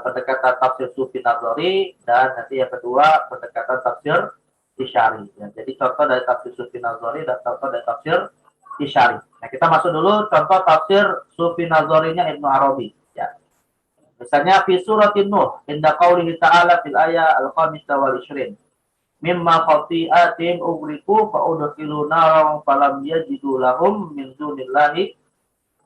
pendekatan tafsir Sufi Nazari dan nanti yang kedua pendekatan tafsir Isyari. Ya. Jadi contoh dari tafsir Sufi Nazari dan contoh dari tafsir Isyari. Nah kita masuk dulu contoh tafsir Sufi Nazarinya Ibnu Arabi. Ya. Misalnya fi suratin Nuh, inda qaulihi ta'ala fil ayat al-khamisah wal 20. Mimma khati'atim ugriku fa'udkhilu naran falam yajidu lahum min dunillahi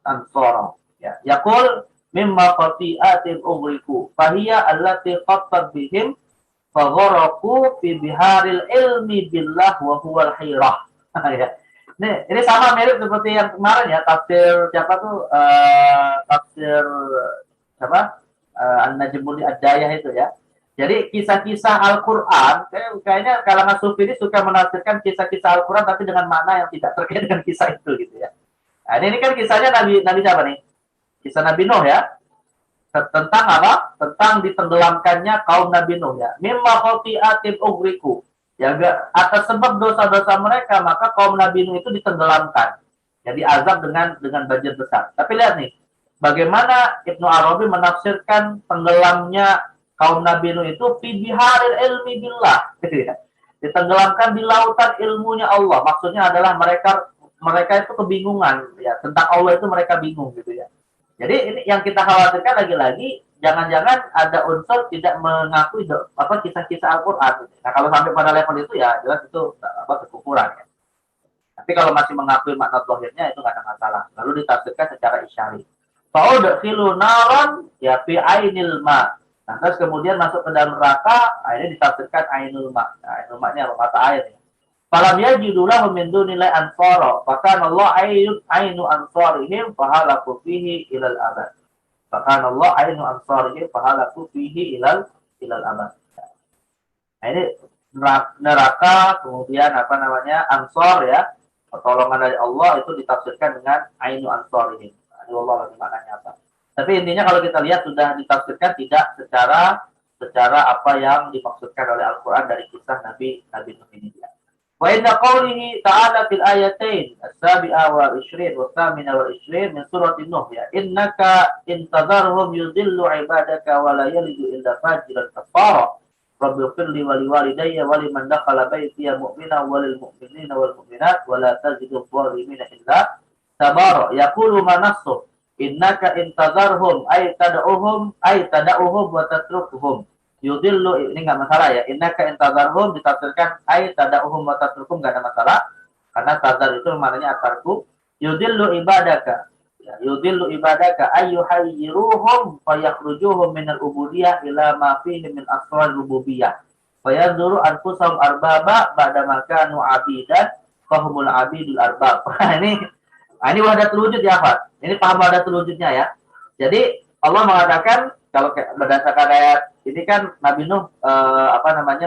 ansara. Ya, yaqul mimma khati'atim ugriku fahiya allati khattat bihim fagharaqu fi biharil ilmi billah wa huwal hirah. Ya. Ini sama mirip seperti yang kemarin ya tafsir siapa tuh tafsir siapa An-Najmul Ad-Dayah itu ya. Jadi kisah-kisah Al-Quran, kayaknya kalangan sufi ini suka menafsirkan kisah-kisah Al-Quran tapi dengan makna yang tidak terkait dengan kisah itu gitu ya. Nah, ini kan kisahnya Nabi siapa nih? Kisah Nabi Nuh ya. Tentang apa? Tentang ditenggelamkannya kaum Nabi Nuh ya. Mimma khati'atin ugriku. Ya, atas sebab dosa-dosa mereka maka kaum Nabi Nuh itu ditenggelamkan. Jadi azab dengan banjir besar. Tapi lihat nih, bagaimana Ibnu Arabi menafsirkan tenggelamnya kaum Nabi Nuh itu fi biharil ilmi billah, gitu ya. Ditenggelamkan di lautan ilmunya Allah. Maksudnya adalah mereka itu kebingungan ya tentang Allah, itu mereka bingung gitu ya. Jadi ini yang kita khawatirkan lagi-lagi jangan-jangan ada unsur tidak mengakui kisah-kisah Al-Qur'an. Nah, kalau sampai pada level itu ya jelas itu kekufuran ya. Tapi kalau masih mengakui makna zahirnya itu nggak ada masalah. Lalu ditafsirkan secara isyari. Fa'udkhilu naran ya fi ainil ma. Nah, terus kemudian masuk ke dalam neraka, akhirnya ditafsirkan ainul ma. Nah, ainul ma ini apa? Mata air ya. Falam yajidu lahum min dunillahi ansara, fakana Allah ainu ansarihim fahalaku fihi ilal abad. Fakana Allah ainu ansarihim fahalaku fihi ilal abad. Nah, ini neraka, kemudian ansor ya, pertolongan dari Allah itu ditafsirkan dengan ainu ansarihim. Allah lagi maknanya apa? Tapi intinya kalau kita lihat sudah ditafsirkan tidak secara apa yang dimaksudkan oleh Al-Quran dari kisah Nabi Nuh ini. Wa inna qawlihi ta'ala fil ayatain as-sabi'a wal 20 wa thamina wal 20 min surati Nuh ya. Innaka intadharhum yudillu ibadaka wa la yalidu illa fajiran kafara. Rabbil firli wa liwalidayya wa liman dakhala baytiya mu'mina wa lil mu'minina wal mu'minat wa la tazidu dhalimina illa tabara. Yaqulu manassuh innaka intadharhum ay tad'uhum wa tatrukuhum yudillu. Ini enggak masalah ya. Innaka intadharhum ditafsirkan ay tad'uhum wa tatrukuhum, enggak ada masalah karena tadar itu maknanya atarku. Yudillu ibadaka ya, yudillu ibadaka ay yuhayyiruhum fa yakhrujuhum min al-ubudiyyah ila ma fihi min asrar rububiyyah fa yanzuru anfusahum arbaba ba'da ma kanu abidan fahumul abidul arbab. Ini wahdatul wujud ya, Pak. Ini paham wahdatul wujudnya ya. Jadi Allah mengatakan kalau berdasarkan ayat ini kan Nabi Nuh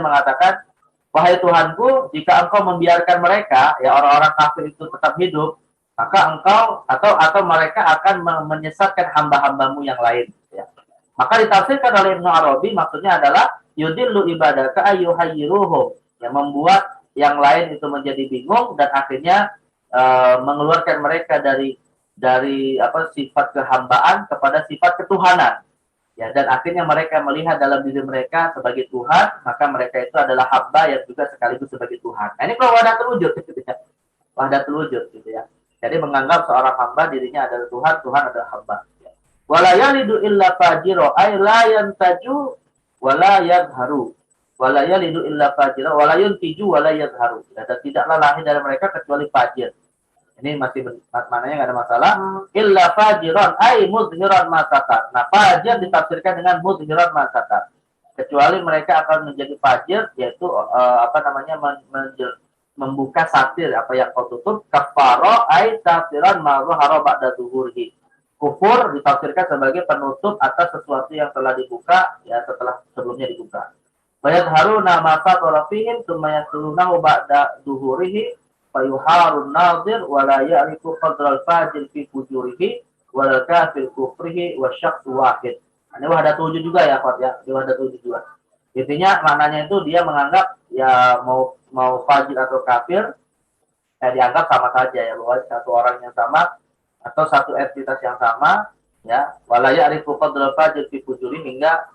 mengatakan, wahai Tuhanku, jika engkau membiarkan mereka ya orang-orang kafir itu tetap hidup, maka engkau atau mereka akan menyesatkan hamba-hambamu yang lain. Ya. Maka ditafsirkan oleh Ibnu Arabi maksudnya adalah yudillu ibadaka ayyuhayyiruhum, yang membuat yang lain itu menjadi bingung dan akhirnya mengeluarkan mereka dari sifat kehambaan kepada sifat ketuhanan ya, dan akhirnya mereka melihat dalam diri mereka sebagai Tuhan, maka mereka itu adalah hamba yang juga sekaligus sebagai Tuhan. Nah, ini kalau wahdatul wujud gitu ya. Wahdatul wujud gitu ya. Jadi menganggap seorang hamba dirinya adalah Tuhan, Tuhan adalah hamba ya. Wala yalidu illa fajiro ay la yantaju wala yadharu. wala yalidu illa fajira wala yuntiju wala yadharu. Dan tidaklah lahir dari mereka kecuali fajir. Ini masih maknanya nggak ada masalah. Illa fajiran ay muzhiran ma satar. Nah, fajir ditafsirkan dengan muzhiran ma satar. Kecuali mereka akan menjadi fajir, yaitu membuka satir apa yang kau tutup. Kafara ay satiran ma zahara ba'da zuhurihi. Kufur ditafsirkan sebagai penutup atas sesuatu yang telah dibuka ya setelah sebelumnya dibuka. Bayadharuna ma satara fihim tsumma yaslunahu ba'da zuhurihi fayuharun nazir wala ya'rifu qadral fajil fi fujurihi wal kafir kufrihi wa syaqsu wahid. Ini wahdat wujud juga ya, Pak ya. Di wahdat wujud juga. Intinya maknanya itu dia menganggap ya mau fajir atau kafir dianggap sama saja ya, bahwa satu orang yang sama atau satu entitas yang sama ya, wala ya'rifu qadral fajil fi fujurihi hingga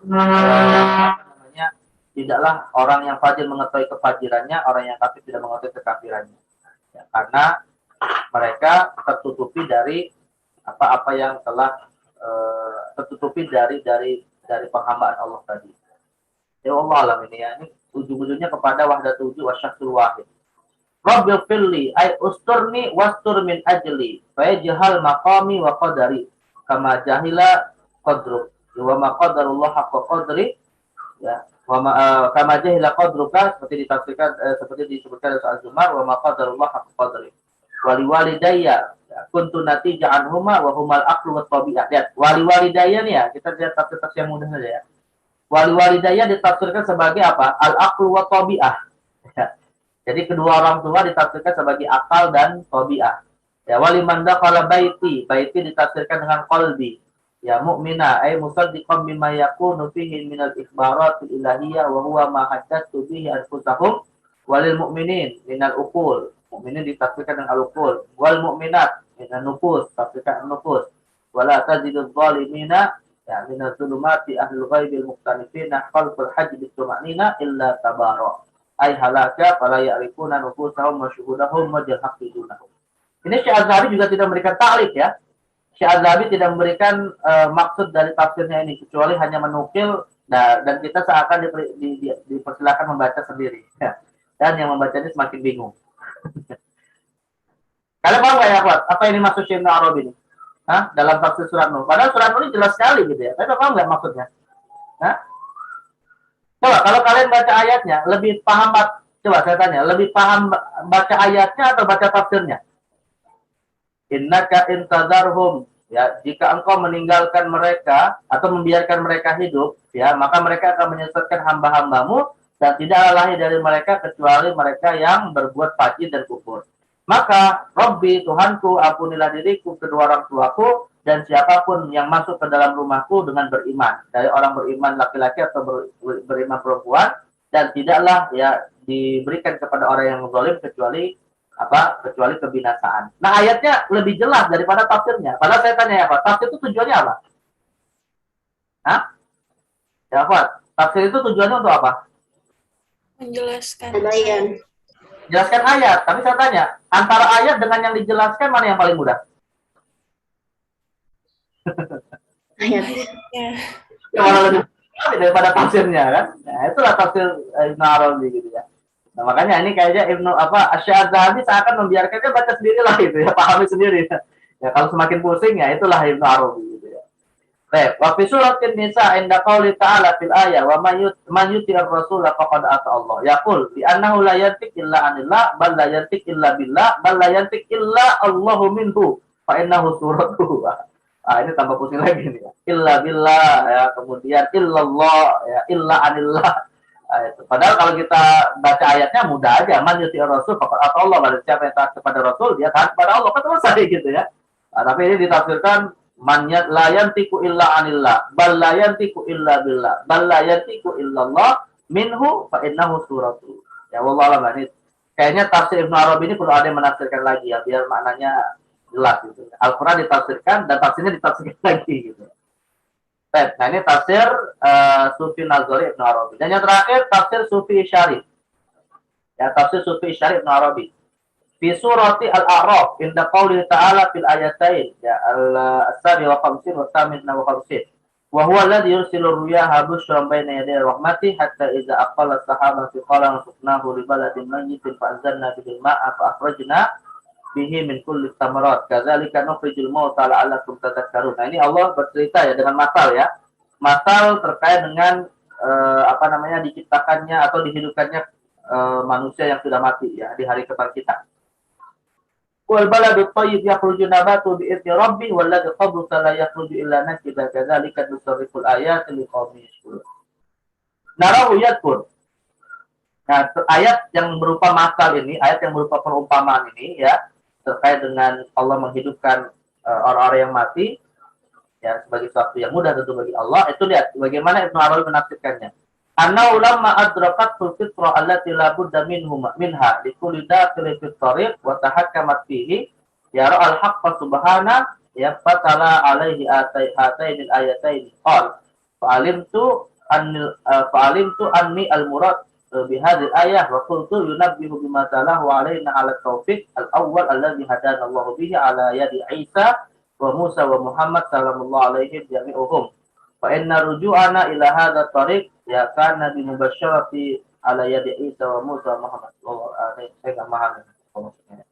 tidaklah orang yang fajir mengetahui kefajirannya, orang yang kafir tidak mengetahui kekafirannya. Ya, karena mereka tertutupi dari apa-apa yang telah tertutupi dari penghambaan Allah tadi. Ya Allah alam ini ya, ini ujung-ujungnya kepada wahdatul wujud wasyaqsul wahid. Rabbil filli ay usturni wastur min ajli fa yajhal maqami wa qadari kama jahila qadru wa ma qadarullah haqqa qadri ya. Kama jahila qadruka seperti ditafsirkan seperti disebutkan dalam Az-Zumar wa ma qadarullah haqqa qadri. Wali walidayya kuntu natija anhuma wa humal aqlu wat tabi'ah. Lihat, wali walidayya nih ya, kita lihat tafsir yang mudah saja ya. Wali walidayya ditafsirkan sebagai apa? Al aqlu wat tabi'ah. Ya. Jadi kedua orang tua ditafsirkan sebagai akal dan tabi'ah. Ya, wali man dakhala baiti ditafsirkan dengan qalbi. Ya mu'mina ay musaddiqan bima yakunu fihi minal ikhbaratil ilahiyyah wa huwa ma haddatsu bihi anfusahum walil mu'minin minal uqul. Mu'minin ditafsirkan dengan al-uqul. Wal mu'minat minal nufus, tafsirkan nufus. Wala tazidul zalimina ya minaz zulumati ahlul ghaibil muqtanifina khalqul hajj bituma'nina illa tabara. Ay halaka fala ya'rifuna nufusahum wa syuhudahum wa jahaqidunahum. Ini Syekh Az-Zahabi juga tidak memberikan ta'lif ya. Syekh Az-Zahabi tidak memberikan maksud dari tafsirnya ini, kecuali hanya menukil dan kita seakan dipersilakan membaca sendiri. Ya. Dan yang membaca ini semakin bingung. Kalian paham nggak ya, Pak? Apa ini maksud Syekh Arabi ini? Hah? Dalam tafsir surat Nur. Padahal surat Nur ini jelas sekali gitu ya. Tapi paham nggak maksudnya? Hah? Coba kalau kalian baca ayatnya, lebih paham, coba saya tanya, lebih paham baca ayatnya atau baca tafsirnya? Innaka intadarhum ya, jika engkau meninggalkan mereka atau membiarkan mereka hidup ya, maka mereka akan menyesatkan hamba-hambamu dan tidaklah lahir dari mereka kecuali mereka yang berbuat fajir dan kufur. Maka Rabbi Tuhanku, ampunilah diriku, kedua orang tuaku dan siapapun yang masuk ke dalam rumahku dengan beriman, dari orang beriman laki-laki atau beriman perempuan, dan tidaklah ya diberikan kepada orang yang zalim kecuali kebinasaan. Nah, ayatnya lebih jelas daripada tafsirnya. Padahal saya tanya ya, Pak, tafsir itu tujuannya apa? Hah? Ya, Pak, tafsir itu tujuannya untuk apa? Menjelaskan. Jelaskan ayat. Tapi saya tanya, antara ayat dengan yang dijelaskan mana yang paling mudah? Ayatnya. Yang mana lebih mudah daripada tafsirnya kan? Nah, itulah tafsir Ibnu Arabi gitu ya. Nah, makanya ini kayaknya Syekh Az-Zahabi seakan membiarkannya baca sendirilah gitu ya, pahami sendiri. Ya kalau semakin pusing ya itulah Ibnu Arabi gitu ya. Baik, wa fi suratin Nisa inda qauli ta'ala fil ayat wa man yuti'ir rasul faqad ata Allah. Yaqul bi annahu la yantiq illa anillah bal la yantiq illa billah bal la yantiq illa Allahu minhu fa innahu suratuhu. Ini tambah pusing lagi nih ya. Illa billah ya, kemudian illallah ya, illa anillah. Padahal kalau kita baca ayatnya mudah aja, man yuti'ir rasul faqad ata Allah, barang siapa yang taat kepada rasul dia taat kepada Allah, kan selesai gitu ya. Nah, tapi ini ditafsirkan man la yantiqu illa anillah bal la yantiqu illa billah bal la yantiqu illallah minhu fa innahu suratu. Ya wallahu a'lam. Ini kayaknya tafsir Ibnu Arabi ini perlu ada yang menafsirkan lagi ya, biar maknanya jelas gitu. Al-Qur'an ditafsirkan dan tafsirnya ditafsirkan lagi gitu. Nah, ini tafsir Sufi Nazari Ibnu Arabi. Dan yang terakhir tafsir Sufi Syarif. Ya, tafsir Sufi Syarif Ibnu Arabi. Fi surati Al-A'raf inda qauli ta'ala fil ayatain ya al-sabi wa khamsin wa thamin wa khamsin Wa huwa alladhi yursilu riyaha bushran bayna yaday rahmati hatta idza aqalla as-sahabatu qala suknahu li baladin mayyitin fa anzalna bihi al-ma'a fa akhrajna bihi min kulli thamarat kadzalika nukhrijul mauta la'allakum tadhakkarun. Nah, ini Allah bercerita ya dengan masal ya. Masal terkait dengan diciptakannya atau dihidupkannya manusia yang sudah mati ya di hari kebangkitan. Wal baladu thayyib yakhruju nabatu bi idzni rabbih wal ladzi khabutha la yakhruju illa nakida kadzalika nusarriful ayati liqaumin yashkurun. Narahu yadkur. Nah, ayat yang berupa masal ini, ayat yang berupa perumpamaan ini ya, terkait dengan Allah menghidupkan orang-orang yang mati ya sebagai sesuatu yang mudah tentu bagi Allah. Itu lihat bagaimana Ibnu Arabi menafsirkannya. Anna ulama adrakat fitra allati la budda minha likulli dakhil fi tariq wa tahakkamat fihi yara al-haqqa subhana ya fatala alaihi atainil ayatain qal fa'alimtu anni al-murad bihadhihi ayah wa qultu yunabbihu bima talahu alaina ala taufiq al-awwal alladhi hadana Allah bihi ala yadi Isa wa Musa wa Muhammad sallallahu alaihi jami'uhum fa inna ruju'ana ila hadha tariq ya kan Nabi mubasyarati ala yadi Isa wa Musa wa Muhammad. Saya enggak paham maksudnya.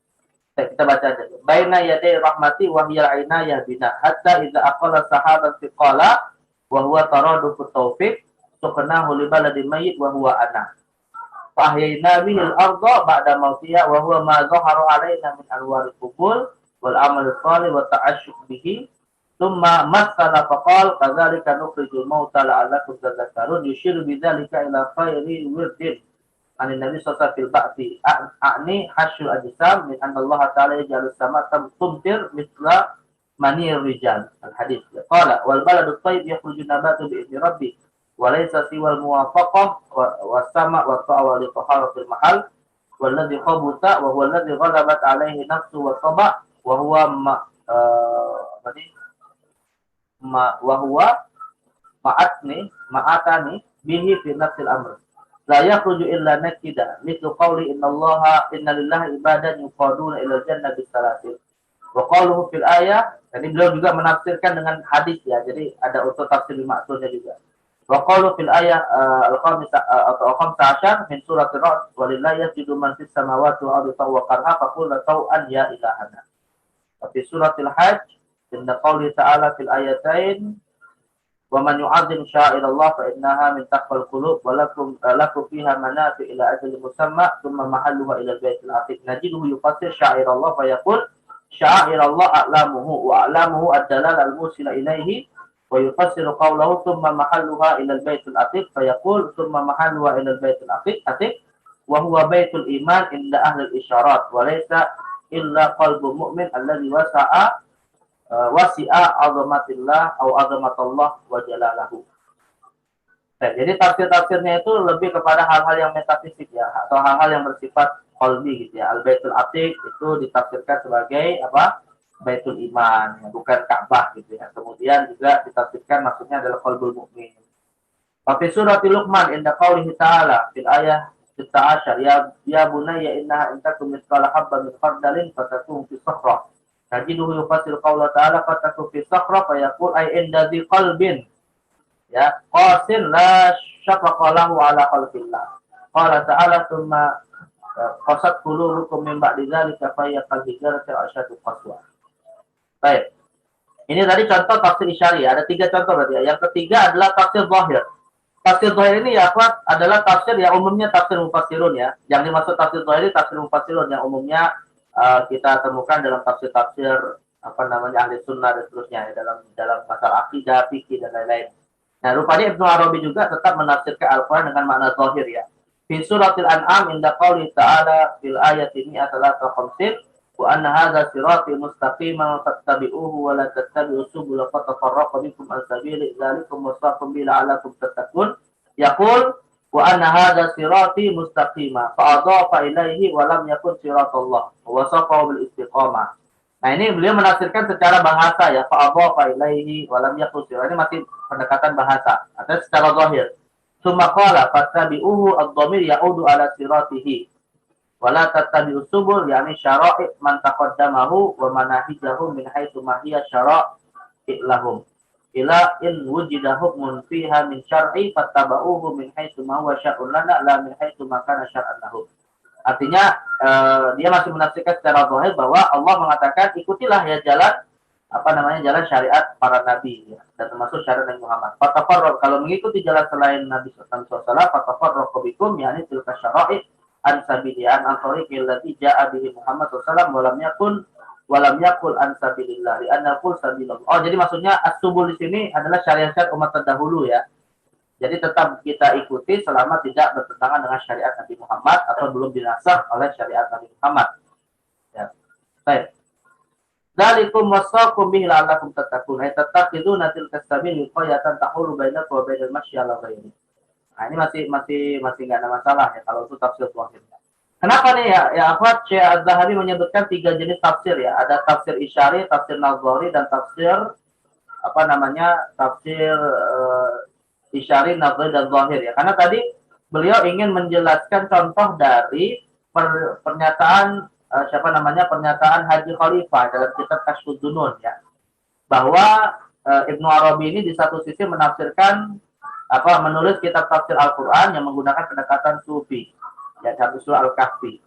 Kita baca aja. Baina yaday rahmati wa hiya ainayah bina hatta idza aqala sahaban thiqala wa huwa taradufu taufiq suknahu li baladin mayyit wa huwa ana. Fa ahyayna bihi al-ardha ba'da mawtiha wa huwa ma dhahara alaina min anwaril qubul wal amal salih wa ta'asyuq bihi. Thumma masala faqal kadzalika nukhrijul mauta la'allakum tadhakkarun yushiru bidzalika ila khairi wirdin an nabi sallallahu alaihi wasallam a'ni hasyul ajsam min anna Allah ta'ala yaj'alus samata tumtir mithla manir rijal al hadis qala wal baladu tayyib yakhruju nabatu bi idzni rabbi wa laysa siwal muwafaqah was sama wa ta'wa li taharatil mahal walladhi khabutha wa huwa alladhi ghalabat alaihi nafsu wa taba wa huwa ma'atani bihi fi nafsil amr la yakhruju illa nakida mithlu qawli inna lillahi ibadan yuqaduna ila jannah bisalasil wa qawluhu fil ayah. Jadi beliau juga menafsirkan dengan hadis ya, jadi ada unsur tafsir maksudnya juga. Wa qawlu fil ayah al-15 min surat ar-ra'd walillahi yasjudu man fis samawati wal ardi tawqan fa qul taw'an ya ilahana. Fi suratil hajj inna qawli ta'ala fil ayatain wa man yu'azzim sya'irallah fa innaha min taqwal qulub wa lakum fiha manafi ila ajli musamma thumma mahalluha ila al-baitil atiq najiduhu yufassir sya'irallah fa yaqul sya'irallah a'lamuhu wa a'lamuhu ad-dalal al-musila ilayhi wa yufassiru qawlahu thumma mahalluha ila al-baitil atiq fa yaqul thumma mahalluha ila al-baitil atiq wa huwa baitul iman inda ahli al-isyarat wa laysa illa qalbu mu'min alladhi wasi'a azamatillah atau azamatullah wa jalalahu. Nah, jadi tafsir-tafsirnya itu lebih kepada hal-hal yang metafisik ya, atau hal-hal yang bersifat qalbi gitu ya. Al-Baitul Atiq itu ditafsirkan sebagai apa? Baitul Iman, ya, bukan Ka'bah gitu ya. Kemudian juga ditafsirkan maksudnya adalah qalbul mukmin. Fi surat Luqman inda qaulihi ta'ala fil ayah 19 ya bunayya innaha intakum mithqala habbatin min khardalin fatakun fi sakhrah. Najiduhu yufassir qawla ta'ala fatakun fi sakhrah fa yaqul ay inda dhi qalbin ya qasin la syafaqa lahu ala khalqillah. Qala ta'ala thumma qasat qulubukum min ba'di dzalika fa hiya kal hijarati asyadu qaswa. Baik. Ini tadi contoh tafsir isyari. Ada 3 contoh berarti ya. Yang ketiga adalah tafsir zahir. Tafsir zahir ini ya akhwat adalah tafsir yang umumnya tafsir mufassirun ya. Yang dimaksud tafsir zahir ini tafsir mufassirun yang umumnya kita temukan dalam tafsir-tafsir ahli sunnah dan seterusnya ya, dalam masalah akidah, fikih dan lain-lain. Nah, rupanya Ibnu Arabi juga tetap menafsirkan Al-Qur'an dengan makna zahir ya. Fi suratil An'am inda qouli ta'ala fil ayat ini adalah khamsin wa anna hadza sirati mustaqiman fattabi'uhu wa la tattabi'us subula fatafarraqu bikum an sabili dzalikum wasaqum bi la'allakum tattaqun. Yaqul wa anna hadza sirati mustaqima fa adhafa ilaihi wa lam yakun siratullah wa safahu bil istiqamah. Nah, ini beliau menafsirkan secara bahasa ya, fa adhafa ilaihi wa lam yakun sirat. Ini masih pendekatan bahasa atau secara zahir. Summa qala fattabi'uhu ad-dhamir ya'udu ala siratihi wa la tattabi'us subul yani syara'i man taqaddamahu wa manahijahu min haitsu ma hiya syara'i lahum. ila in wujida hukmun fiha min syar'i fattaba'uhu min haitsu ma huwa syar'un lana la min haitsu ma kana syar'an lahum. Artinya dia masih menafsirkan secara zahir bahwa Allah mengatakan ikutilah ya jalan jalan syariat para nabi ya, dan termasuk syariat Nabi Muhammad. Fatafarraq, kalau mengikuti jalan selain Nabi sallallahu alaihi wasallam, fatafarraqu bikum yani tilka syara'i an sabilillah an tariqil lati ja'a bihi Muhammad sallallahu alaihi wasallam walam yakul an sabilillah li'anna qul sabilillah. Oh, jadi maksudnya as-subul di sini adalah syariat umat terdahulu ya. Jadi tetap kita ikuti selama tidak bertentangan dengan syariat Nabi Muhammad atau belum dinasakh oleh syariat Nabi Muhammad. Ya. Baik. Dzalikum wasaqum bihi la'allakum tattaqun. Ay tattaqiduna tilka sabil qayatan tahulu bainakum wa bainal masyi 'ala ghairi. Nah, ini masih enggak ada masalah ya kalau itu tafsir zahirnya. Kenapa nih ya akhwat, Syekh Az-Zahabi menyebutkan 3 jenis tafsir ya. Ada tafsir isyari, tafsir nazari, dan tafsir tafsir isyari, nazari, dan zahir ya. Karena tadi beliau ingin menjelaskan contoh dari pernyataan pernyataan Haji Khalifah dalam kitab Kasyfud Dunun ya. Bahwa Ibnu Arabi ini di satu sisi menafsirkan menulis kitab tafsir Al-Qur'an yang menggunakan pendekatan sufi. Ya, satu surah Al-Kahfi.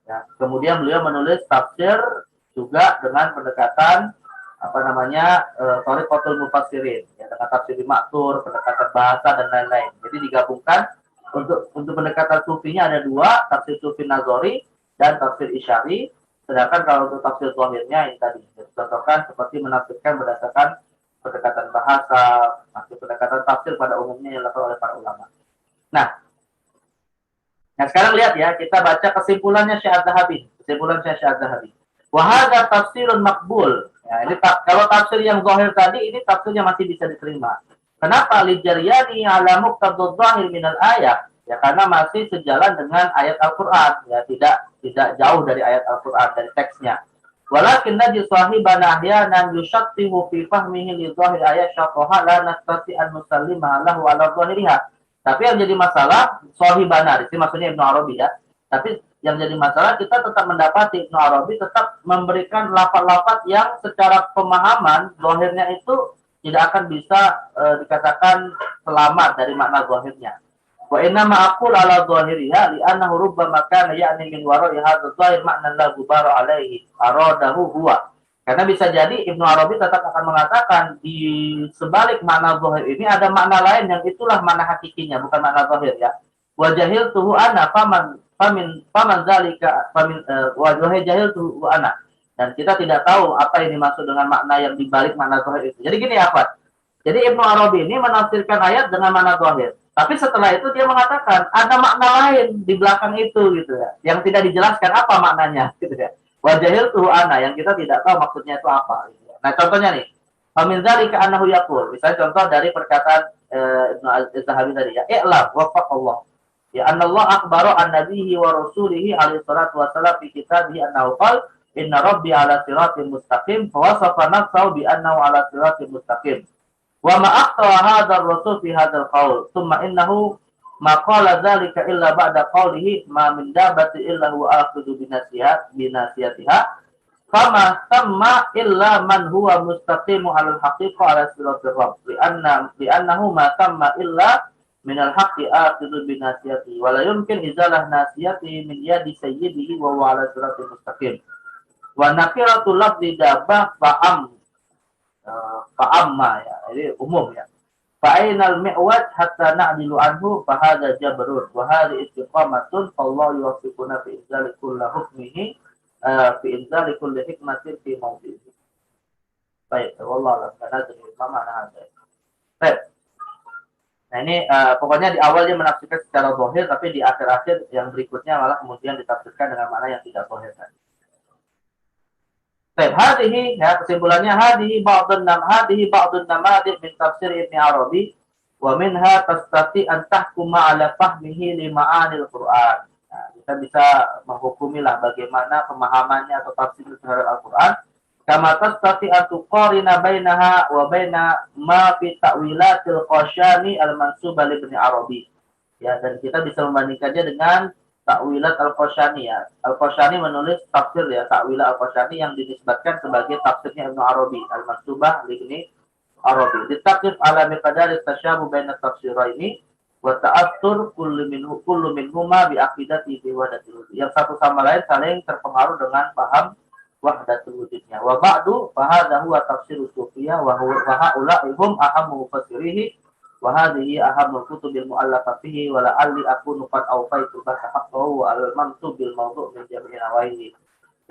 Ya, kemudian beliau menulis tafsir juga dengan pendekatan Thariqatul Mufassirin, ya, dengan tafsir Ma'thur, pendekatan bahasa dan lain-lain. Jadi digabungkan untuk pendekatan sufinya ada 2, tafsir sufi nazari dan tafsir isyari. Sedangkan kalau untuk tafsir zahirnya yang tadi dicontohkan seperti menafsirkan berdasarkan pendekatan bahasa, pendekatan tafsir pada umumnya yang dilakukan oleh para ulama. Nah, sekarang lihat ya, kita baca kesimpulannya Syekh Az-Zahabi. Kesimpulan Syekh Az-Zahabi. Wa hadza tafsirun maqbul. Ya, ini kalau tafsir yang zahir tadi, ini tafsirnya masih bisa diterima. Kenapa? Lijaryani ala muqtadadz zahir minal ayat. Ya, karena masih sejalan dengan ayat Al-Qur'an, ya, tidak jauh dari ayat Al-Qur'an, dari teksnya. Walakin naji sahibana ahyanan yushattihu fi fahmihi li zahir ayat syaqaha la nastati an nusallima lahu ala zahiriha. Tapi yang jadi masalah, sahibana, di sini maksudnya Ibnu Arabi ya. Tapi yang jadi masalah, kita tetap mendapati Ibnu Arabi tetap memberikan lafaz-lafaz yang secara pemahaman, zahirnya itu tidak akan bisa dikatakan selamat dari makna zahirnya. Wa inna ma'akul ala zahiriha li'annahu rubbama kana ya'ni min wara'i hadza zahir ma'na la gubara alaihi aradahu huwa. Karena bisa jadi Ibnu Arabi tetap akan mengatakan di sebalik makna zahir ini ada makna lain yang itulah makna hakikinya, bukan makna zahir ya. Wa jahiltuhu ana faman zalika wa jahiltuhu ana. Dan kita tidak tahu apa yang dimaksud dengan makna yang dibalik makna zahir itu. Jadi gini ya, Pak. Jadi Ibnu Arabi ini menafsirkan ayat dengan makna zahir. Tapi setelah itu dia mengatakan ada makna lain di belakang itu gitu ya, yang tidak dijelaskan apa maknanya gitu ya. Wajahil tuh ana yang kita tidak tahu maksudnya itu apa. Nah contohnya nih, famin dzalika annahu yaqul. Misalnya contoh dari perkataan Ibnu Az-Zahabi tadi ya, i'lam wafaqallah. Ya anallah akhbara an nabiyhi wa rasulihi alaihi salatu wasallam fi kitabihi annahu qala inna rabbi ala siratin mustaqim fa wasafa nafsahu bi annahu ala siratin mustaqim. Wa ma aqta hadha ar-rasul fi hadha al-qaul. Thumma innahu ma qala dzalika illa ba'da qawlihi ma min dabati illa huwa akhidhu binasiyatiha fama tamma illa man huwa mustaqimu 'ala al-haqiqah 'ala siratir rabb li'annahu ma tamma illa min al-haqqi akhidhu binasiyatihi wa la yumkin izalah nasiyatihi min yadi sayyidihi wa huwa 'ala siratir mustaqim wa nakiratul lafzi dabah fa'amma ya, ini umum ya. Fa'inal mi'waj hatta na'dilu anhu fahadha jabrun wa hadhi istiqamatun fallahu yuwaffiquna fi inzali kulli hukmihi fi inzali kulli hikmatin fi mawdihi. Baik, wallahu a'lam. Karena jadi mana ada. Baik. Nah ini pokoknya di awal dia menafsirkan secara zahir, tapi di akhir-akhir yang berikutnya malah kemudian ditafsirkan dengan makna yang tidak zahir tadi. Baik, hadhihi ya kesimpulannya hadhihi ba'dun namadhib min tafsir Ibnu Arabi wa minha tastati an tahkuma ala fahmihi li ma'anil Qur'an. Nah, kita bisa menghukumilah bagaimana pemahamannya atau tafsir terhadap Al-Qur'an. Kama tastati an tuqarina bainaha wa baina ma fi ta'wilatil Qashani al-mansubah li Ibnu Arabi. Ya, dan kita bisa membandingkannya dengan Ta'wilat Al-Qashani ya. Al-Qashani menulis tafsir ya, Ta'wilat Al-Qashani yang dinisbatkan sebagai tafsirnya Ibnu Arabi, Al-Mansubah li Ibnu Arabi. Ditakif ala miqdari tasyabuh baina tafsiraini wa ta'attur kullu minhuma bi aqidati bi wahdatil wujud. Yang satu sama lain saling terpengaruh dengan paham wahdatul wujudnya. Wa ba'du fa hadha huwa tafsir sufiyah wa haula hum ahammu mufassirihi wa hadhihi ahammu kutubil mu'allafah fihi wa la'alli akunu qad awfaitu bahsa haqqahu wa al-mamtu bil mawdu' min jami'i nawaihi.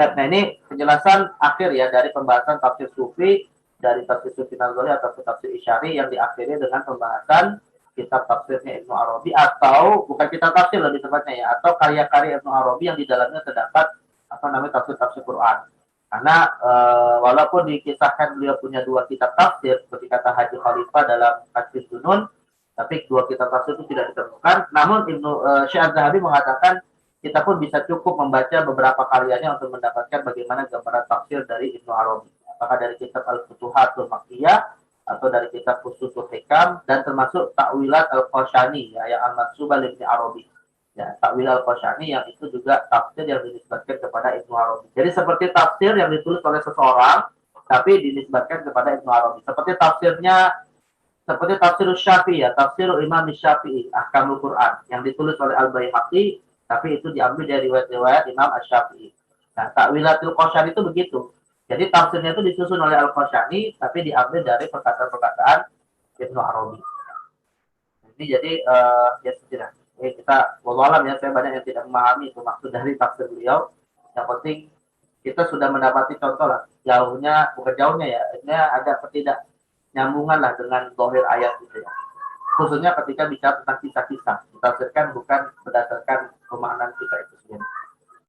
Nah, ini penjelasan akhir ya dari pembahasan tafsir sufi, dari tafsir Sufi Nazari atau tafsir Isyari yang diakhiri dengan pembahasan kitab tafsirnya Ibnu Arabi, atau bukan kitab tafsir lebih tepatnya ya, atau karya-karya Ibnu Arabi yang di dalamnya terdapat apa namanya tafsir Quran. Karena walaupun dikisahkan beliau punya 2 kitab tafsir seperti kata Haji Khalifah dalam Tafsir Junun, tapi 2 kitab tafsir itu tidak ditemukan. Namun Syekh Az-Zahabi mengatakan kita pun bisa cukup membaca beberapa karyanya untuk mendapatkan bagaimana gambaran tafsir dari Ibnu Arabi. Apakah dari kitab Al-Futuhatul Makkiyah atau dari kitab Fususul Hikam, dan termasuk Ta'wilat Al-Qashani ya, yang al-mansubah li Ibnu Arabi. Ya, Ta'wil Al-Qashani yang itu juga tafsir yang dinisbatkan kepada Ibnu Arabi. Jadi seperti tafsir yang ditulis oleh seseorang tapi dinisbatkan kepada Ibnu Arabi. Seperti tafsir Syafi'i ya, tafsir Imam Syafi'i, Ahkamul Quran yang ditulis oleh Al-Baihaqi, tapi itu diambil dari riwayat-riwayat Imam Asy-Syafi'i. Nah, Ta'wilatul Qashani itu begitu. Jadi tafsirnya itu disusun oleh Al-Qashani, tapi diambil dari perkataan-perkataan Ibnu Arabi. Ini jadi ya sudah. Kita wallahualam ya, saya banyak yang tidak memahami itu maksud dari tafsir beliau. Yang penting kita sudah mendapati contoh lah, jauhnya, bukan jauhnya ya, ini ada ketidak nyambungan lah dengan zahir ayat itu ya. Khususnya ketika bicara tentang kisah-kisah, ditafsirkan bukan berdasarkan pemaknaan kita itu sendiri.